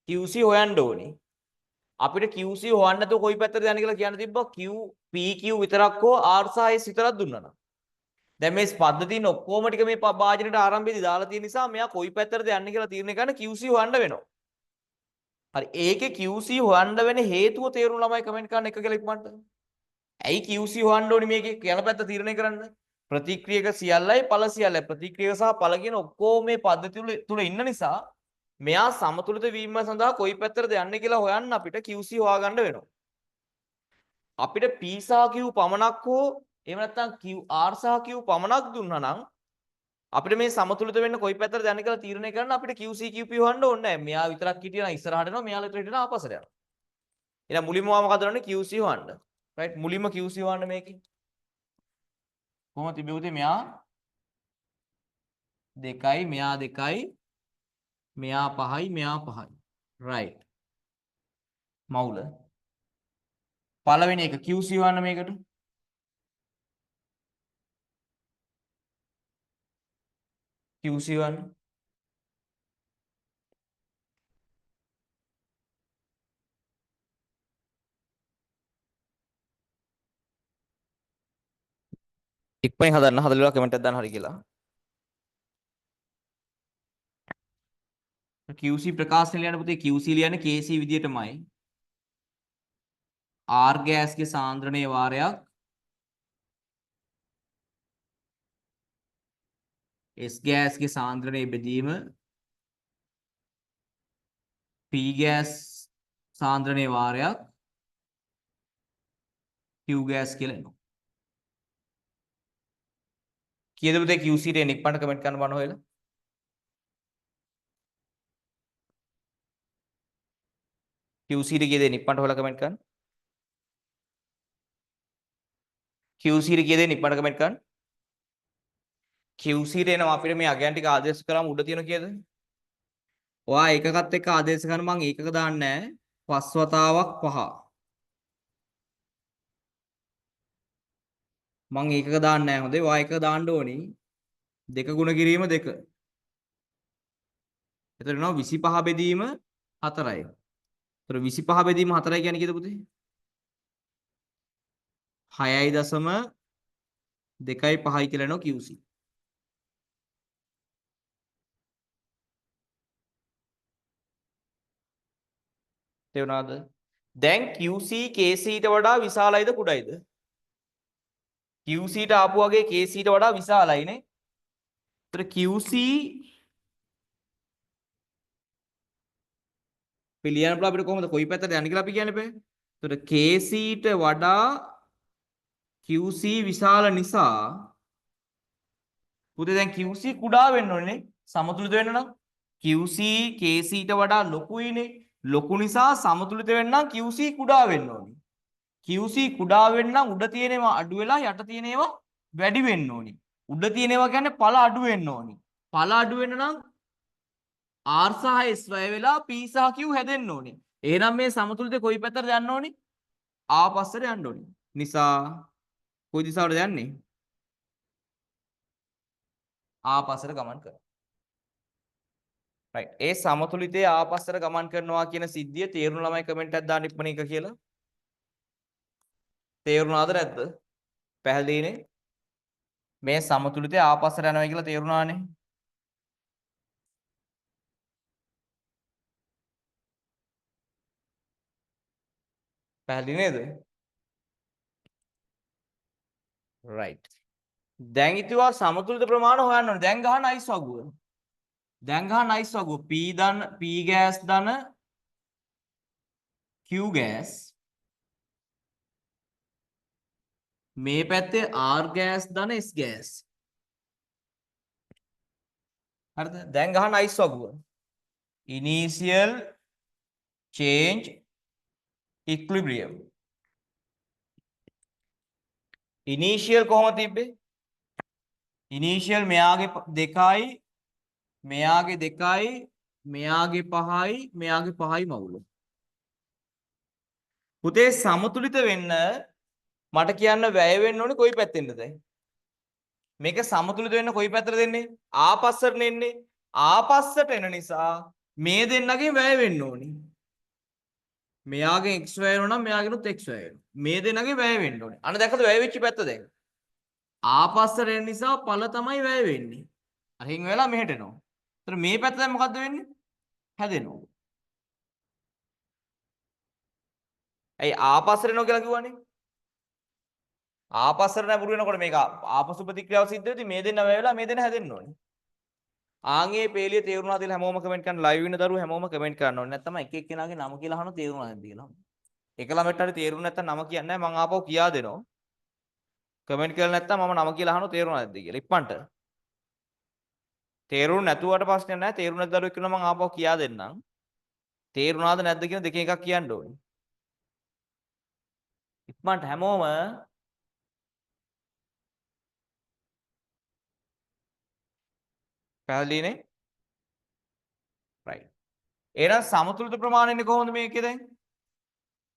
QC හොයන්න ඕනේ. අපිට QC හොයන්න නැතුව කොයි පැත්තටද යන්නේ කියලා කියන්න තිබ්බා P Q විතරක් හෝ R සහ S විතරක් දුන්නා නම්. දැන් මේ පද්ධතියින් ඔක්කොම ටික මේ භාජනයට ආරම්භයේදී දාලා තියෙන නිසා මෙයා කොයි පැත්තටද යන්නේ කියලා තීරණය ගන්න QC හොයන්න වෙනවා. හරි ඒකේ QC හොයන්න වෙන හේතුව තේරුම් ළමයි කමෙන්ට් කරන්න එක කියලා ඉක්මනට. ඇයි QC හොයන්න ඕනේ මේකේ යන පැත්ත තීරණය කරන්න? ප්‍රතික්‍රියක සියල්ලයි ඵල සියල්ලයි ප්‍රතික්‍රියක සහ ඵල කියන ඔක්කොම මේ පද්ධතිය තුල ඉන්න නිසා මෙයා සමතුලිත වීම සඳහා කොයි පැත්තටද යන්නේ කියලා හොයන්න අපිට QC හොයාගන්න වෙනවා. අපිට P සහ Q පමණක් හෝ එහෙම නැත්නම් R සහ Q පමණක් දුන්නා නම් අපිට මේ සමතුලිත වෙන්න කොයි පැත්තටද යන්නේ කියලා තීරණය කරන්න අපිට QC QP හොයන්න ඕනේ නැහැ. මෙයා විතරක් හිටියනම් ඉස්සරහට යනවා මෙයාලා විතර හිටියනම් ආපස්සට යනවා. එහෙනම් මුලින්ම මොකද කරන්නේ QC හොයන්න. right මුලින්ම QC හොයන්න මේකේ. කොහොමද තිබෙන්නේ මෙයා 2යි මෙයා 2යි මෙයා 5යි මෙයා 5යි. right මවුල පළවෙනි එක QC හොයන්න මේකට. QC හොයන්න. ඉක්මනින් හදලා කමෙන්ට් එකක් දාන්න හරි කියලා. QC ප්‍රකාශන ලියන්න පුතේ QC ලියන්නේ KC විදියටමයි. R ගෑස්ගේ සාන්ද්‍රණයේ වාරයක් S ගෑස්ගේ සාන්ද්‍රණයේ බෙදීම P ගෑස් සාන්ද්‍රණයේ වාරයක් Q ගෑස් කියලා එනවා. කීයද පුතේ QC ට එන්නේ? ඉක්මනට කමෙන්ට් කරන්න බණ හොයලා. QC ට කීයද නිප්පන්ට හොයලා කමෙන්ට් කරන්න. QC ට කීයද නිප්පන්ට කමෙන්ට් කරන්න. QC ට එනවා අපිට මේ අගයන් ටික ආදේශ කරාම උඩ තියෙන කීයද? ඔයා ඒකකත් එක්ක ආදේශ කරන මං ඒකක දාන්නේ නැහැ. 5 වතාවක් 5. මං ඒකක දාන්නේ නැහැ හොඳේ. ඔයා එකක දාන්න ඕනි. 2 ගුණ කිරීම 2. එතකොට එනවා 25 බෙදීම 4යි. එතකොට 25 බෙදීම 4යි කියන්නේ කීයද පුතේ? 6.25 කියලා එනවා QC. තේරුණාද? දැන් QC KC ට වඩා විශාලයිද කුඩයිද? QC ට ආපු වගේ KC ට වඩා විශාලයිනේ. ඒතර QC පිළියන බල අපිට කොහොමද කොයි පැත්තට යන්නේ කියලා අපි කියන්න බෑ. ඒතර KC ට වඩා QC විශාල නිසා පුතේ දැන් QC කුඩා වෙන්න ඕනේ සමතුලිත වෙන්න නම් QC KC ට වඩා ලොකුයිනේ. ලොකු නිසා සමතුලිත වෙන්න නම් QC කුඩා වෙන්න ඕනේ. QC කුඩා වෙන්න නම් උඩ තියෙන ඒවා අඩු වෙලා යට තියෙන ඒවා වැඩි වෙන්න ඕනේ. උඩ තියෙන ඒවා කියන්නේ පළ අඩු වෙන්න ඕනේ. පළ අඩු වෙන්න නම් R සහ S වැය වෙලා P සහ Q හැදෙන්න ඕනේ. එහෙනම් මේ සමතුලිතය කොයි පැත්තටද යන්න ඕනේ? ආපස්සට යන්න ඕනේ. නිසා කොයි දිශාවටද යන්නේ? ආපස්සට ගමන් කරනවා. right. ඒ සමතුලිතයේ ආපස්සට ගමන් කරනවා කියන සිද්ධිය තේරුණු ළමයි කමෙන්ට් එකක් දාන්න ඉක්මනින් එක කියලා. තේරුණාද නැද්ද? පැහැදිලිනේ? මේ සමතුලිතය ආපස්සට යනවා කියලා තේරුණානේ. පැහැදිලි නේද? right. දැන් ඉතිවා සමතුලිත ප්‍රමාණ හොයන්න ඕනේ. දැන් ගහන අයිස් වගුව. දැන් ගහන අයිස් වගුව P gas ධන Q gas මේ පැත්තේ R gas ධන S gas. හරිද? දැන් ගහන ice වගුව. Initial change equilibrium. Initial කොහොමද තිබ්බේ? Initial මෙයාගේ 2යි මෙයාගේ 2යි මෙයාගේ 5යි මෙයාගේ 5යි මවුල. පුතේ සමතුලිත වෙන්න මට කියන්න වැය වෙන්න ඕනේ කොයි පැත්තෙන්ද දැන්? මේක සමතුලිත වෙන්න කොයි පැත්තටද එන්නේ? ආපස්සට එන්නේ. ආපස්සට එන නිසා මේ දෙන්නගේ වැය වෙන්න ඕනේ. මෙයාගෙන් x වැය වෙනවා නම් මෙයාගෙනුත් x වැය වෙනවා. මේ දෙන්නගේ වැය වෙන්න ඕනේ. අන්න දැක්කද වැය වෙච්ච පැත්ත දැන්? ආපස්සට එන නිසා පළ තමයි වැය වෙන්නේ. අරින් වෙලා මෙහෙට එනවා. ඒතර මේ පැත්ත දැන් මොකද්ද වෙන්නේ? හැදෙනවා. ඇයි ආපස්සට එනවා කියලා කිව්වනේ? ආපස්සට නැඹුරු වෙනකොට මේක ආපසු ප්‍රතික්‍රියාව සිද්ධ වෙද්දී මේ දෙන්න වැය වෙලා මේ දෙන්න හැදෙන්න ඕනේ. ආන්ගේ පේලිය තේරුණාද කියලා හැමෝම කමෙන්ට් කරන්න. ලයිව් වෙන දරුවෝ හැමෝම කමෙන්ට් කරන්න ඕනේ. නැත්නම් එක එක්කෙනාගේ නම කියලා අහනවා තේරුණාද නැද්ද කියලා. එක ළමයට හරි තේරුණ නැත්නම් නම කියන්නේ නැහැ. මම ආපහු කියා දෙනවා. කමෙන්ට් කරලා නැත්නම් මම නම කියලා අහනවා තේරුණාද නැද්ද කියලා. ඉක්මනට. තේරුණ නැතුවට ප්‍රශ්නයක් නැහැ. තේරුණ නැති දරුවෙක් කියනවා මම ආපහු කියා දෙන්නම්. තේරුණාද නැද්ද කියන දෙකෙන් එකක් කියන්න ඕනේ. ඉක්මනට හැමෝම පැහැදිලිනේ? right. එහෙනම් සමතුලිත ප්‍රමාණයනේ කොහොමද මේකේ දැන්?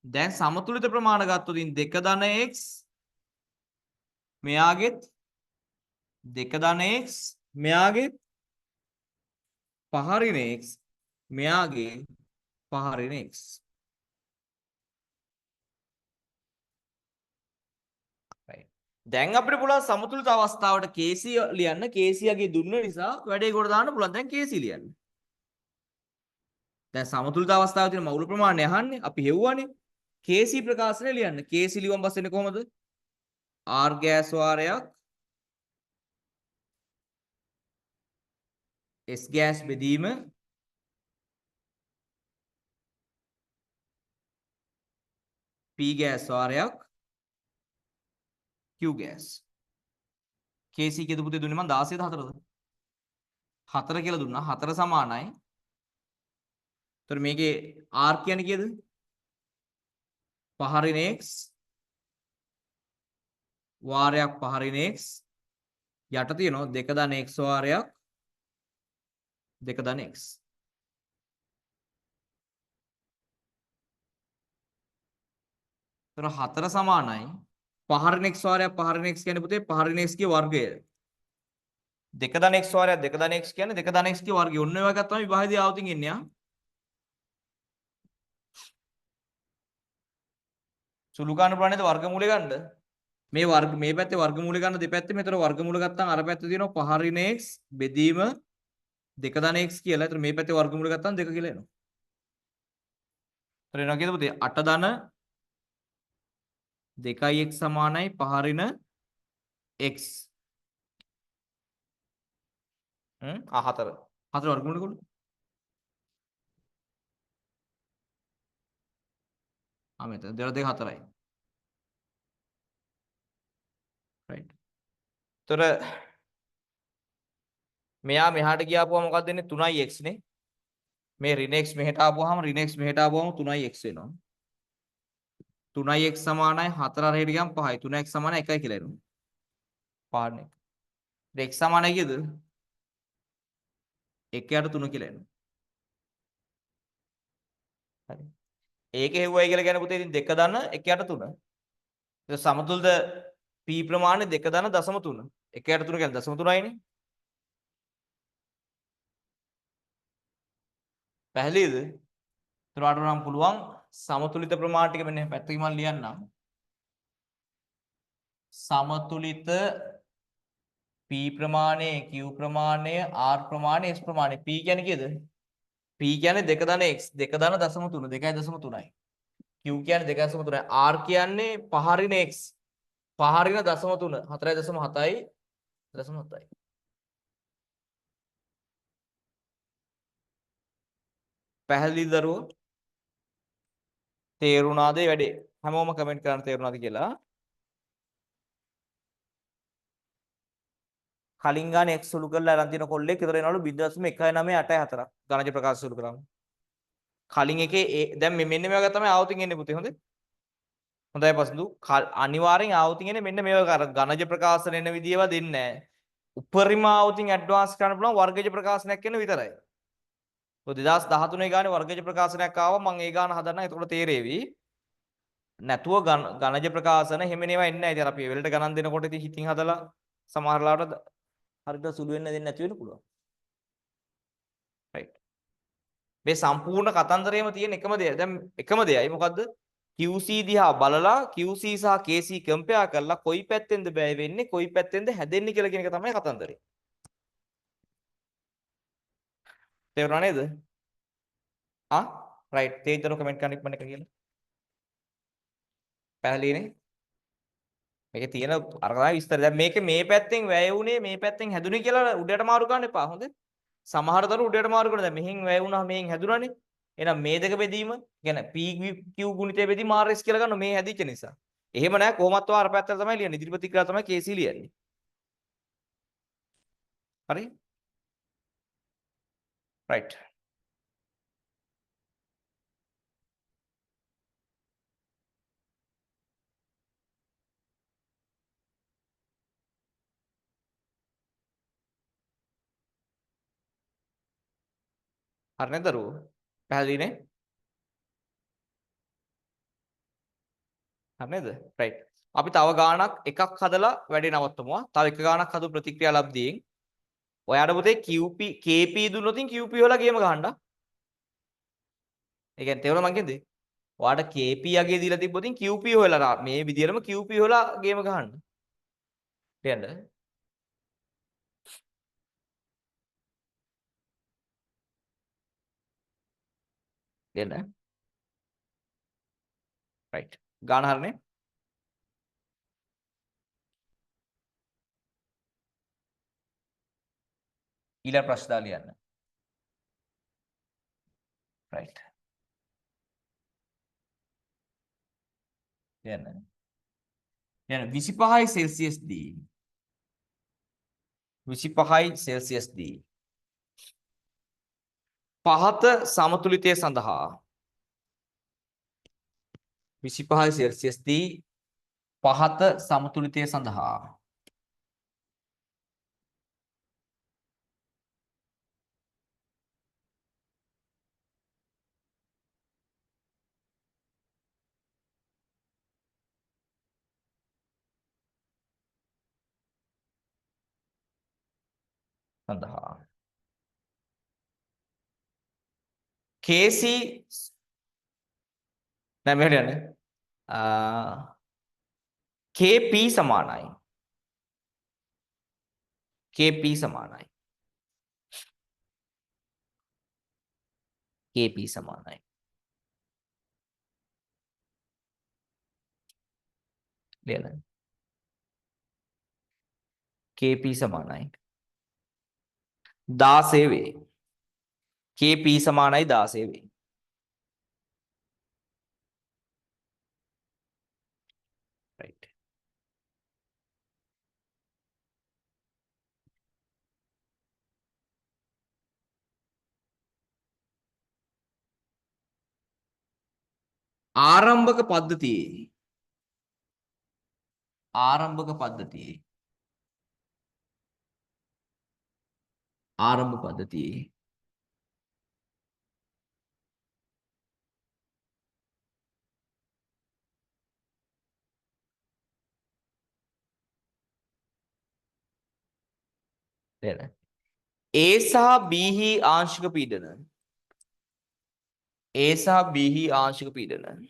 දැන් සමතුලිත ප්‍රමාණ ගත්තොත් ඉතින් 2 ධන x මෙයාගෙත් 2 ධන x මෙයාගෙත් පහරින x මෙයාගේ පහරින x. right. දැන් අපිට පුළුවන් සමතුලිත අවස්ථාවට KC ලියන්න. KC යගේ දුන්න නිසා වැඩේ කොට දාන්න පුළුවන්. දැන් KC ලියන්න. දැන් සමතුලිත අවස්ථාවේ තියෙන මවුල ප්‍රමාණය අහන්නේ අපි හෙව්වනේ. KC ප්‍රකාශනය ලියන්න. KC ලියුම් පස්සේ කොහමද? R gas වාරයක් S gas බෙදීම P gas වාරයක් Q gas. KC කීයද පුතේ දුන්නේ මම 16ද 4ද? 4 කියලා දුන්නා. 4 සමානයි. එතකොට මේකේ R කියන්නේ කීයද? පහරින x වාරයක් පහරින x යට තියෙනවා 2 ධන x වාරයක් 2 ධන x. එතකොට 4 සමානයි පහරින x වාරයක් පහරින x කියන්නේ පුතේ පහරින x ගේ වර්ගය. 2 ධන x වාරයක් 2 ධන x කියන්නේ 2 ධන x ගේ වර්ගය. ඔන්න ඔය වගේ තමයි විභාගයේදී ආවතින් එන්නේ ආ. සුළු ගන්න ප්‍රමාණයද වර්ගමූලය ගන්නද? මේ වර්ග මේ පැත්තේ වර්ගමූලය ගන්න දෙපැත්තේ මෙතන වර්ගමූල ගත්තාම අර පැත්තේ තියෙනවා පහරින x බෙදීම 2 ධන x කියලා. ඒතර මේ පැත්තේ වර්ගමූල ගත්තාම 2 කියලා එනවා. ඒතර එනවා කියද පුතේ 8 ධන 2x සමානයි පහරින x. 4 වර්ගමූල කොල්ල. මෙතන 2 2 4යි. right. ඒතර මෙයා මෙහාට ගියාපුවා මොකක්ද වෙන්නේ 3x නේ. මේ ඍණ x මෙහෙට ආපුවාම ඍණ x මෙහෙට ආපුවාම 3x වෙනවා. 3x සමානයි 4 අරහෙට ගියම් 5යි. 3x සමානයි 1යි කියලා එනවා. පාඩන එක. x සමානයි කීයද? 1 යට 3 කියලා එනවා. හරි. ඒක හෙව්වයි කියලා කියන්නේ පුතේ ඉතින් 2 ධන 1 යට 3. ඒක සමතුලිත p ප්‍රමාණය 2 ධන 0.3. 1 යට 3 කියන්නේ 0.3යිනේ. පැහැදිලිද? ඒතරට නම් පුළුවන් සමතුලිත ප්‍රමාණ ටික මෙන්න පැත්තකින් මම ලියන්නම්. සමතුලිත p ප්‍රමාණය, q ප්‍රමාණය, r ප්‍රමාණය, s ප්‍රමාණය. p කියන්නේ කීයද? p කියන්නේ 2 ධන x 2 ධන 0.3 2.3යි. q කියන්නේ 2.3යි. r කියන්නේ පහරින x පහරින 0.3 4.7යි 0.7යි. පැහැදිලිද දරුවෝ? තේරුණාද මේ වැඩේ? හැමෝම කමෙන්ට් කරන්න තේරුණාද කියලා. කලින් ගාන x සුළු කරලා අරන් තියෙන කොල්ලෙක් විතර එනවලු 0.1984 ගණජ ප්‍රකාශ සුළු කරාම. කලින් එකේ දැන් මෙන්න මේ වගේ තමයි ආවුතින් එන්නේ පුතේ. හොඳයි පසඳු. අනිවාර්යෙන් ආවුතින් එන්නේ මෙන්න මේ වගේ ගණජ ප්‍රකාශන එන විදියව දෙන්නේ නැහැ. උපරිම ආවුතින් ඇඩ්වාන්ස් කරන්න පුළුවන් වර්ගජ ප්‍රකාශනයක් එන්න විතරයි. ඔය 2013 ගානේ වර්ගජ ප්‍රකාශනයක් ආවා මම ඒ ගාන හදන්න. එතකොට තේරෙවි. නැතුව ගණජ ප්‍රකාශන හැම නේවා එන්නේ නැහැ. ඉතින් අපි වෙලට ගණන් දෙනකොට ඉතින් හිතින් හදලා සමහර ලාවට හරියට සුළු වෙන්න දෙන්නේ නැති වෙන්න පුළුවන්. right. මේ සම්පූර්ණ කතන්දරයේම තියෙන එකම දෙය. දැන් එකම දෙයයි මොකද්ද? QC දිහා බලලා QC සහ KC කම්පෙයාර් කරලා කොයි පැත්තෙන්ද බෑ වෙන්නේ කොයි පැත්තෙන්ද හැදෙන්නේ කියලා කියන එක තමයි කතන්දරේ. තේරුණා නේද? right. තේජ්ජන කමෙන්ට් කරන්න ඉක්මනට කියලා. පැහැදිලිනේ? මේකේ තියෙන අර තමයි විස්තර. දැන් මේකේ මේ පැත්තෙන් වැය වුණේ මේ පැත්තෙන් හැදුනේ කියලා උඩට මාරු කරන්න එපා. හොඳේ. සමහර දරු උඩට මාරු කරනවා. දැන් මෙහෙන් වැය වුණා මෙහෙන් හැදුනානේ. එහෙනම් මේ දෙක බෙදීම කියන්නේ PQ ගුණිතය බෙදීම RS කියලා ගන්න මේ හැදිච්ච නිසා. එහෙම නැහැ කොහොමත් අර පැත්තට තමයි ලියන්නේ. ඉදිරි ප්‍රතික්‍රියාව තමයි KC ලියන්නේ. හරි? right. හරි නේද දරුවෝ? පැහැදිලිනේ? හරි නේද? right. අපි තව ගාණක් එකක් හදලා වැඩේ නවත්තමුවා. තව එක ගාණක් හදු ප්‍රතික්‍රියා ලබ්ධියෙන්. ඔයාට පුතේ QP KP දුන්නොතින් QP හොලා ගේම ගහන්න. ඒ කියන්නේ තේරුණා මං කියන්නේ? ඔයාට KP යගේ දීලා තිබ්බොතින් QP හොයලා මේ විදියටම QP හොලා ගේම ගහන්න. තේරෙනවද? තේරෙනවද? right. ගාන හරිනේ? ඊළඟ ප්‍රශ්න දාලා ලියන්න. right. තේරෙනවද? දැන් 25යි සෙල්සියස් දී 25යි සෙල්සියස් දී පහත සමතුලිතය සඳහා 25 සෙල්සියස් දී පහත සමතුලිතය සඳහා KC නෑ මෙහෙට යන්නේ KP සමානයි KP සමානයි KP සමානයි ලියන්න KP සමානයි 16 වේ KP සමානයි 16 වේ right ආරම්භක පද්ධතියේ ආරම්භ පද්ධතියේ ලියන්න A සහ B හි ආංශික පීඩන A සහ B හි ආංශික පීඩන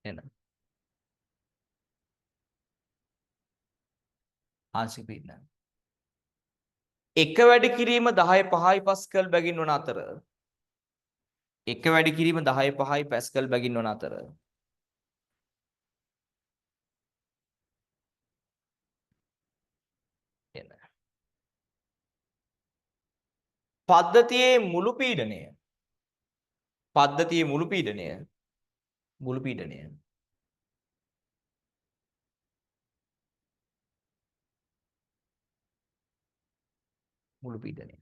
එන ආංශික පීඩන එක වැඩි කිරීම 10 5යි පාස්කල් බැගින් වන අතර එක වැඩි කිරීම 10 5යි පාස්කල් බැගින් වන අතර එන පද්ධතියේ මුළු පීඩනය මුළු පීඩනය මුළු පීඩනය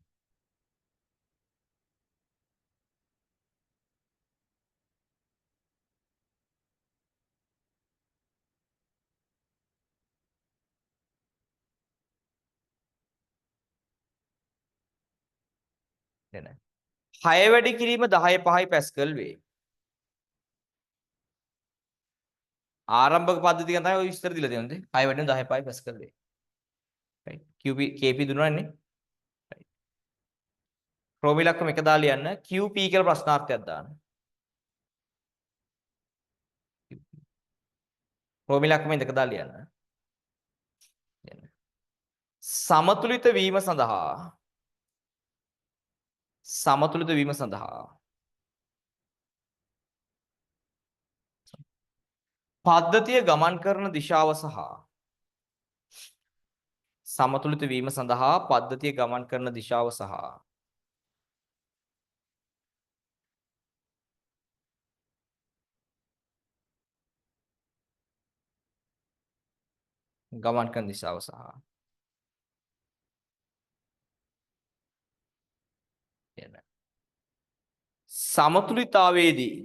එන 6 වැඩි කිරීම 10 5යි පාස්කල් වේ ආරම්භක පද්ධතිය තමයි ඔය විස්තර දීලා තියෙන්නේ 6 වැඩි 10 5යි පාස්කල් වේ right QP KP දුන්නානේ right chrome ඉලක්කම එක දාලා ලියන්න QP කියලා ප්‍රශ්නාර්ථයක් දාන්න ක්‍රෝම ඉලක්කම දෙක දාලා ලියන්න සමතුලිත වීම සඳහා පද්ධතිය ගමන් කරන දිශාව සහ සමතුලිත වීම සඳහා පද්ධතිය ගමන් කරන දිශාව සහ ගමන් කරන දිශාව සහ එන සමතුලිතතාවයේදී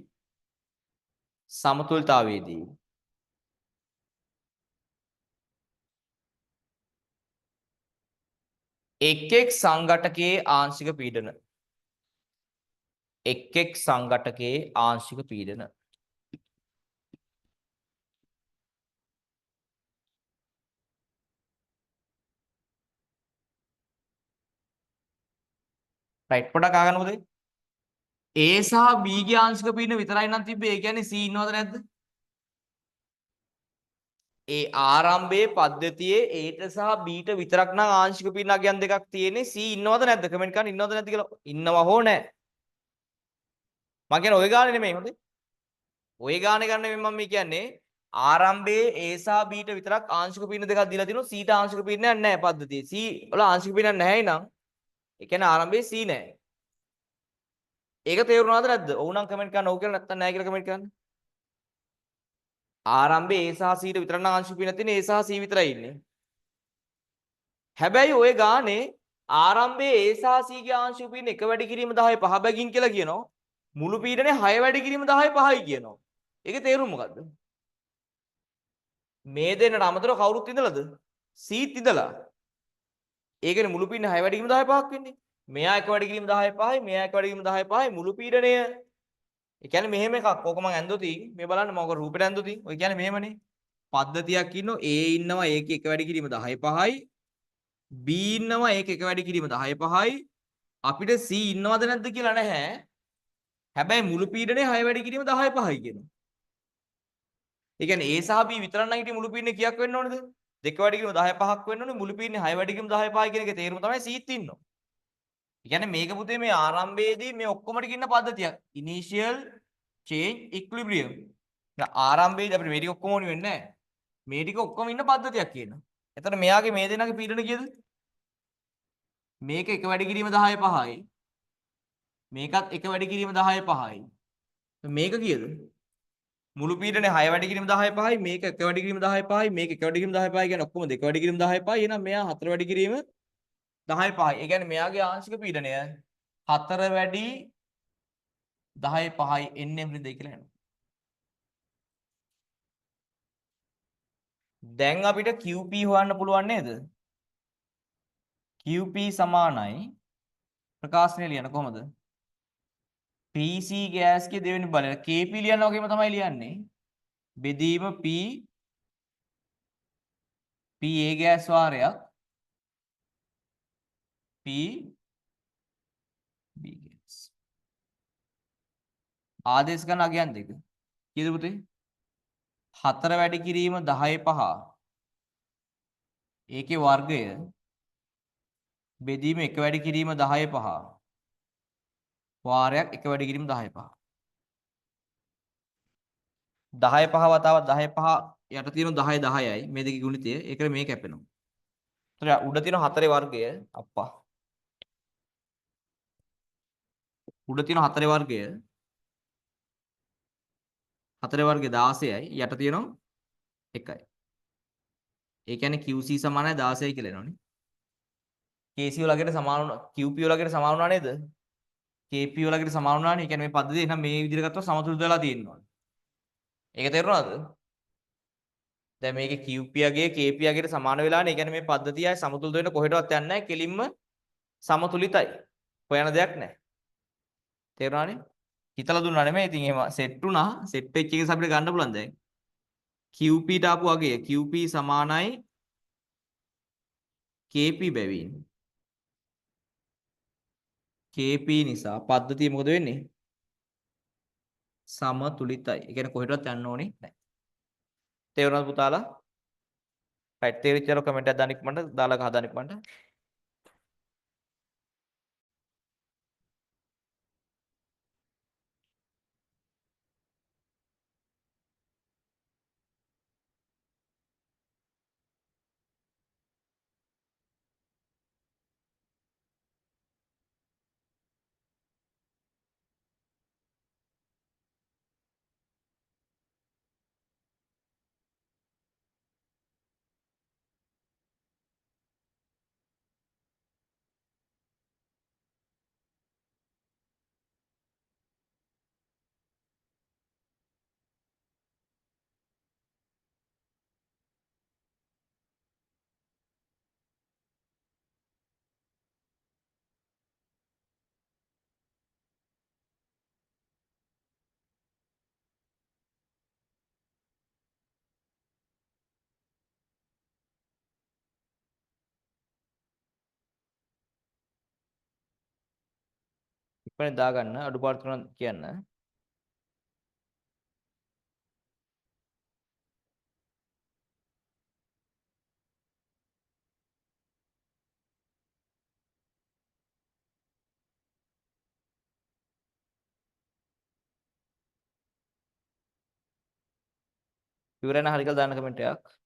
එක් සංඝටකයේ ආංශික පීඩන right පොඩක් අහගන්න මොකද A සහ B ගේ ආංශික පීඩන විතරයි නම් තිබ්බේ ඒ කියන්නේ C ඉන්නවද නැද්ද ඒ ආරම්භයේ පද්ධතියේ Aට සහ Bට විතරක් නම් ආංශික පීඩනයන් දෙකක් තියෙන්නේ C ඉන්නවද නැද්ද කමෙන්ට් කරන්න ඉන්නවද නැද්ද කියලා ඉන්නවා හෝ නැහැ මම කියන්නේ ඔය ගානේ නෙමෙයි හොඳේ ඔය ගානේ ගන්න නෙමෙයි මම කියන්නේ ආරම්භයේ A සහ Bට විතරක් ආංශික පීඩන දෙකක් දීලා තිනවා Cට ආංශික පීඩනයක් නැහැ පද්ධතියේ C වල ආංශික පීඩනයක් නැහැ නම් ඒ කියන්නේ ආරම්භයේ C නැහැ ඒක තේරුණාද නැද්ද ඔව් නම් කමෙන්ට් කරන්න ඔව් කියලා නැත්නම් නැහැ කියලා කමෙන්ට් කරන්න ආරම්භයේ A සහ C ට විතර නම් ආංශික පීඩනයක් තියෙන්නේ A සහ C විතරයි ඉන්නේ හැබැයි ওই ගානේ ආරම්භයේ A සහ C ගේ ආංශික පීඩන 1 වැඩි කිරීම 10 5 බැගින් කියලා කියනවා. මුළු පීඩනේ 6 වැඩි කිරීම 10 5යි කියනවා. ඒකේ තේරුම මොකද්ද? මේ දෙන්නට අමතරව කවුරුත් ඉඳලාද? C ත් ඉඳලා. ඒ කියන්නේ මුළු පීඩනේ 6 වැඩි කිරීම 10 5ක් වෙන්නේ. මෙයා 1 වැඩි කිරීම 10 5යි, මෙයා 1 වැඩි කිරීම 10 5යි මුළු පීඩනය. ඒ කියන්නේ මෙහෙම එකක්. ඕක මම ඇන්දොති. මේ බලන්න මම ඔක රූපෙට ඇන්දොති. ඔය කියන්නේ මෙහෙමනේ. පද්ධතියක් ඉන්නවා A ඉන්නවා ඒකේ 1 වැඩි කිරීම 10 5යි. B ඉන්නවා ඒකේ 1 වැඩි කිරීම 10 5යි. අපිට C ඉන්නවද නැද්ද කියලා නැහැ. හැබැයි මුළු පීඩනය 6 වැඩි කිරීම 10 5යි කියනවා. ඒ කියන්නේ A සහ B විතරක් නම් හිටිය මුළු පීඩනය කීයක් වෙන්න ඕනේද? 2 වැඩි කිරීම 10 5ක් වෙන්න ඕනේ. මුළු පීඩනය 6 වැඩි කිරීම 10 5යි කියන එකේ තේරුම තමයි C ත් ඉන්නවා. ඒ කියන්නේ මේක පුතේ මේ ආරම්භයේදී මේ ඔක්කොම ටික ඉන්න පද්ධතියක්. Initial change equilibrium. දැන් ආරම්භයේදී අපිට මේ ටික ඔක්කොම ඕනි වෙන්නේ නැහැ. මේ ටික ඔක්කොම ඉන්න පද්ධතියක් කියනවා. එතකොට මෙයාගේ මේ දෙනාගේ පීඩන කීයද? මේක 1 වැඩි කිරීම 10 5යි. මේකත් 1 වැඩි කිරීම 10 5යි. මේක කීයද? මුළු පීඩනේ 6 වැඩි කිරීම 10 5යි. මේක 1 වැඩි කිරීම 10 5යි. මේක 1 වැඩි කිරීම 10 5යි කියන්නේ ඔක්කොම 2 වැඩි කිරීම 10 5යි. එහෙනම් මෙයා 4 වැඩි කිරීම 10 5යි. ඒ කියන්නේ මෙයාගේ ආංශික පීඩනය 4 වැඩි 10 5යි එන්නේ මෙන්න දෙයි කියලා එනවා. දැන් අපිට QP හොයන්න පුළුවන් නේද? QP සමානයි ප්‍රකාශනය ලියන කොහමද? PC ගෑස්ගේ දෙවෙනි බලය KP ලියන වගේම තමයි ලියන්නේ. බෙදීම PA ගෑස් වාරයක් PB ගෑස්. ආදේශ ගන්න අගයන් දෙක. කීයද පුතේ? 4 වැඩි කිරීම 10 5. ඒකේ වර්ගය බෙදීම 1 වැඩි කිරීම 10 5. වාරයක් 1 වැඩි කිරීම 10 5. 10 5 වතාවක් 10 5 යට තියෙන 10 10යි මේ දෙකේ ගුණිතය. ඒකට මේ කැපෙනවා. එතකොට උඩ තියෙන 4 වර්ගය අප්පා. උඩ තියෙන 4 වර්ගය 4 වර්ගය 16යි යට තියෙනවා 1යි. ඒ කියන්නේ QC සමානයි 16යි කියලා එනවනේ. KC වලකට සමාන වුණා QP වලකට සමාන වුණා නේද? KP වලකට සමාන වුණානේ. ඒ කියන්නේ මේ පද්ධතිය එහෙනම් මේ විදිහට ගත්තොත් සමතුලිත වෙලා තියෙනවා. ඒක තේරුණාද? දැන් මේකේ QP යගේ KP යගේට සමාන වෙලානේ. ඒ කියන්නේ මේ පද්ධතියයි සමතුලිත වෙන්න කොහෙටවත් යන්නේ නැහැ. කෙලින්ම සමතුලිතයි. හොයන දෙයක් නැහැ. තේරුණානේ? හිතලා දුන්නා නෙමෙයි. ඉතින් එහෙම සෙට් වුණා. සෙට් වෙච්ච එකේ අපිට ගන්න පුළුවන් දැන්. QP ට ආපු වගේ QP සමානයි KP බැවින්. KP නිසා පද්ධතිය මොකද වෙන්නේ? සමතුලිතයි. ඒ කියන්නේ කොහෙටවත් යන්න ඕනේ නැහැ. තේරුණාද පුතාලා? රයිට් තේරිච්ච අය කමෙන්ට් එකක් දාන්න ඉක්මනට දාලා හදාන්න ඉක්මනට. ඉක්මනට දාගන්න අඩුපාඩු තුනක් කියන්න. ඉවරයි නම් හරි කියලා දාන්න කමෙන්ට් එකක්.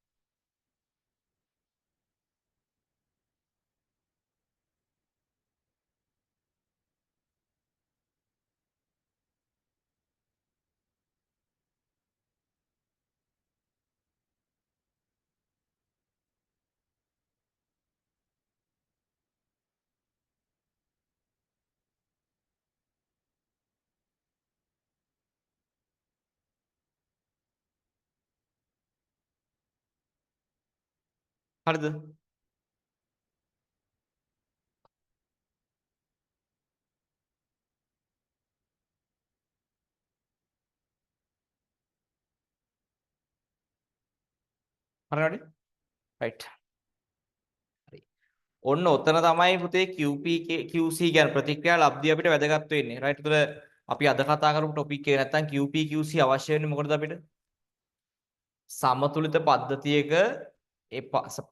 හරිද? හරියටද? රයිට්. හරි. ඔන්න ඔතන තමයි පුතේ QP QC කියන ප්‍රතික්‍රියා ලබ්ධිය අපිට වැදගත් වෙන්නේ. රයිට්. ඒතර අපි අද කතා කරපු ටොපික් එක නැත්තම් QP QC අවශ්‍ය වෙන්නේ මොකටද අපිට? සමතුලිත පද්ධතියක ඒ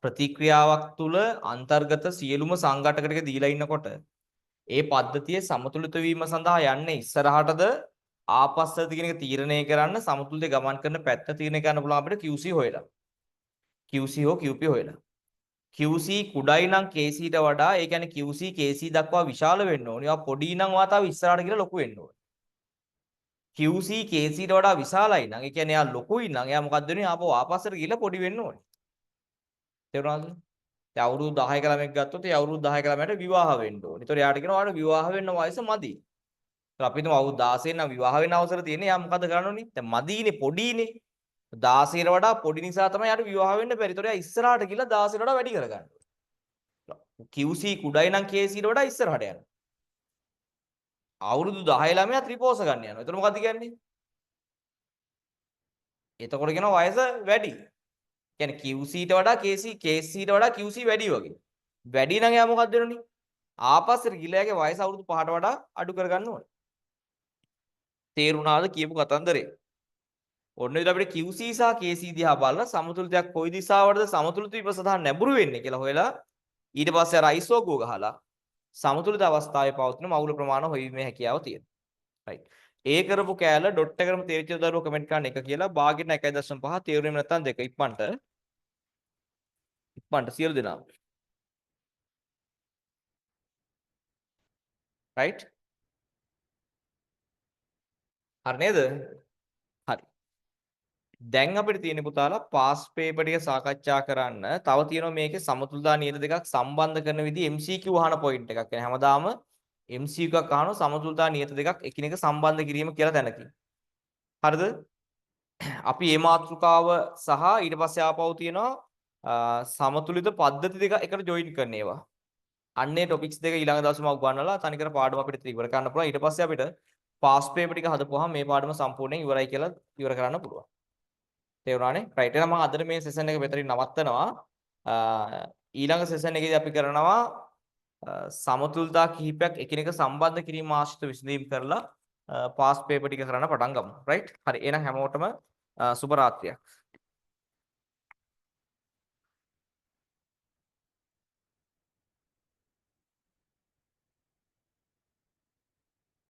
ප්‍රතික්‍රියාවක් තුළ අන්තර්ගත සියලුම සංඝටක ටික දීලා ඉන්නකොට ඒ පද්ධතියේ සමතුලිත වීම සඳහා යන්නේ ඉස්සරහටද ආපස්සට කියන එක තීරණය කරන්න සමතුලිත ගමන් කරන පැත්ත තීරණය කරන්න පුළුවන් අපිට QC හොයලා. QC හෝ QP හොයලා. QC කුඩයි නම් KC ට වඩා ඒ කියන්නේ QC KC දක්වා විශාල වෙන්න ඕනේ. ඒවා පොඩි නම් වාතාව ඉස්සරහට ගිහලා ලොකු වෙන්න ඕනේ. QC KC ට වඩා විශාලයි නම් ඒ කියන්නේ එයා ලොකුයි නම් එයා මොකක්ද වෙන්නේ? ආපස්සට ගිහලා පොඩි වෙන්න ඕනේ. තේරුණාද? දැන් අවුරුදු 10ක ළමෙක් ගත්තොත් ඒ අවුරුදු 10ක ළමයට විවාහ වෙන්න ඕනේ. ඒතකොට එයාට කියනවා ඔයාලට විවාහ වෙන්න වයස මදි. ඒත් අපි හිතමු අවුරුදු 16 නම් විවාහ වෙන්න අවසර තියෙන්නේ. එයා මොකද කරන්න ඕනේ? දැන් මදීනේ පොඩිනේ. 16ට වඩා පොඩි නිසා තමයි යාට විවාහ වෙන්න බැරි. ඒතකොට එයා ඉස්සරහට ගිහලා 16ට වඩා වැඩි කරගන්න. QC කුඩයි නම් KC ට වඩා ඉස්සරහට යනවා. අවුරුදු 10 ළමයා ත්‍රිපෝස ගන්න යනවා. ඒතකොට මොකද්ද කියන්නේ? එතකොට කියනවා වයස වැඩි. කියන්නේ QC ට වඩා KC ට වඩා QC වැඩි වගේ. වැඩි නම් එයා මොකක්ද වෙන්නේ? ආපස්සට ගිහලා එයාගේ වයස අවුරුදු 5ට වඩා අඩු කරගන්න ඕනේ. තේරුණාද කියපු කතන්දරේ? ඔන්න විදිහට අපිට QC සහ KC දිහා බලලා සමතුලිතයක් කොයි දිශාවටද සමතුලිත විප සඳහා නැඹුරු වෙන්නේ කියලා හොයලා ඊට පස්සේ අර අයිසෝගෝ ගහලා සමතුලිත අවස්ථාවේ පවතින මවුල ප්‍රමාණය හොයීමේ හැකියාව තියෙනවා. රයිට්. ඒ කරපු කෑල්ල ඩොට් එකකටම තේරිච්ච දරුවෝ කමෙන්ට් කරන්න 1 කියලා භාගයට 1.5 තේරුම් නැත්නම් 2 ඉක්මනට සියලු දෙනා. රයිට්. හරි නේද? හරි. දැන් අපිට තියෙන පුතාලා පාස් පේපර් ටික සාකච්ඡා කරන්න තව තියෙනවා මේකේ සමතුලිතතා නියත දෙකක් සම්බන්ධ කරන විදිහ MCQ අහන පොයින්ට් එකක්. يعني හැමදාම MCQ එකක් අහනවා සමතුලිතතා නියත දෙකක් එකිනෙක සම්බන්ධ කිරීම කියලා තැනකින්. හරිද? අපි මේ මාතෘකාව සහ ඊට පස්සේ ආපහු තියෙනවා සමතුලිත පද්ධති දෙක එකට ජොයින් කරන ඒවා. අන්නේ ටොපික්ස් දෙක ඊළඟ දවසේ මම උගන්වලා තනිකර පාඩම අපිට ඉවර කරන්න පුළුවන්. ඊට පස්සේ අපිට පාස් පේපර් ටික හදපුවාම මේ පාඩම සම්පූර්ණයෙන් ඉවරයි කියලා ඉවර කරන්න පුළුවන්. තේරුණානේ? රයිට්. එහෙනම් මම අද මේ සෙෂන් එක මෙතනින් නවත්තනවා. ඊළඟ සෙෂන් එකේදී අපි කරනවා සමතුලිතතා කිහිපයක් එකිනෙක සම්බන්ධ කිරීම ආශ්‍රිත විසඳීම් කරලා පාස් පේපර් ටික කරන්න පටන් ගමු. රයිට්. හරි. එහෙනම් හැමෝටම සුබ රාත්‍රියක්.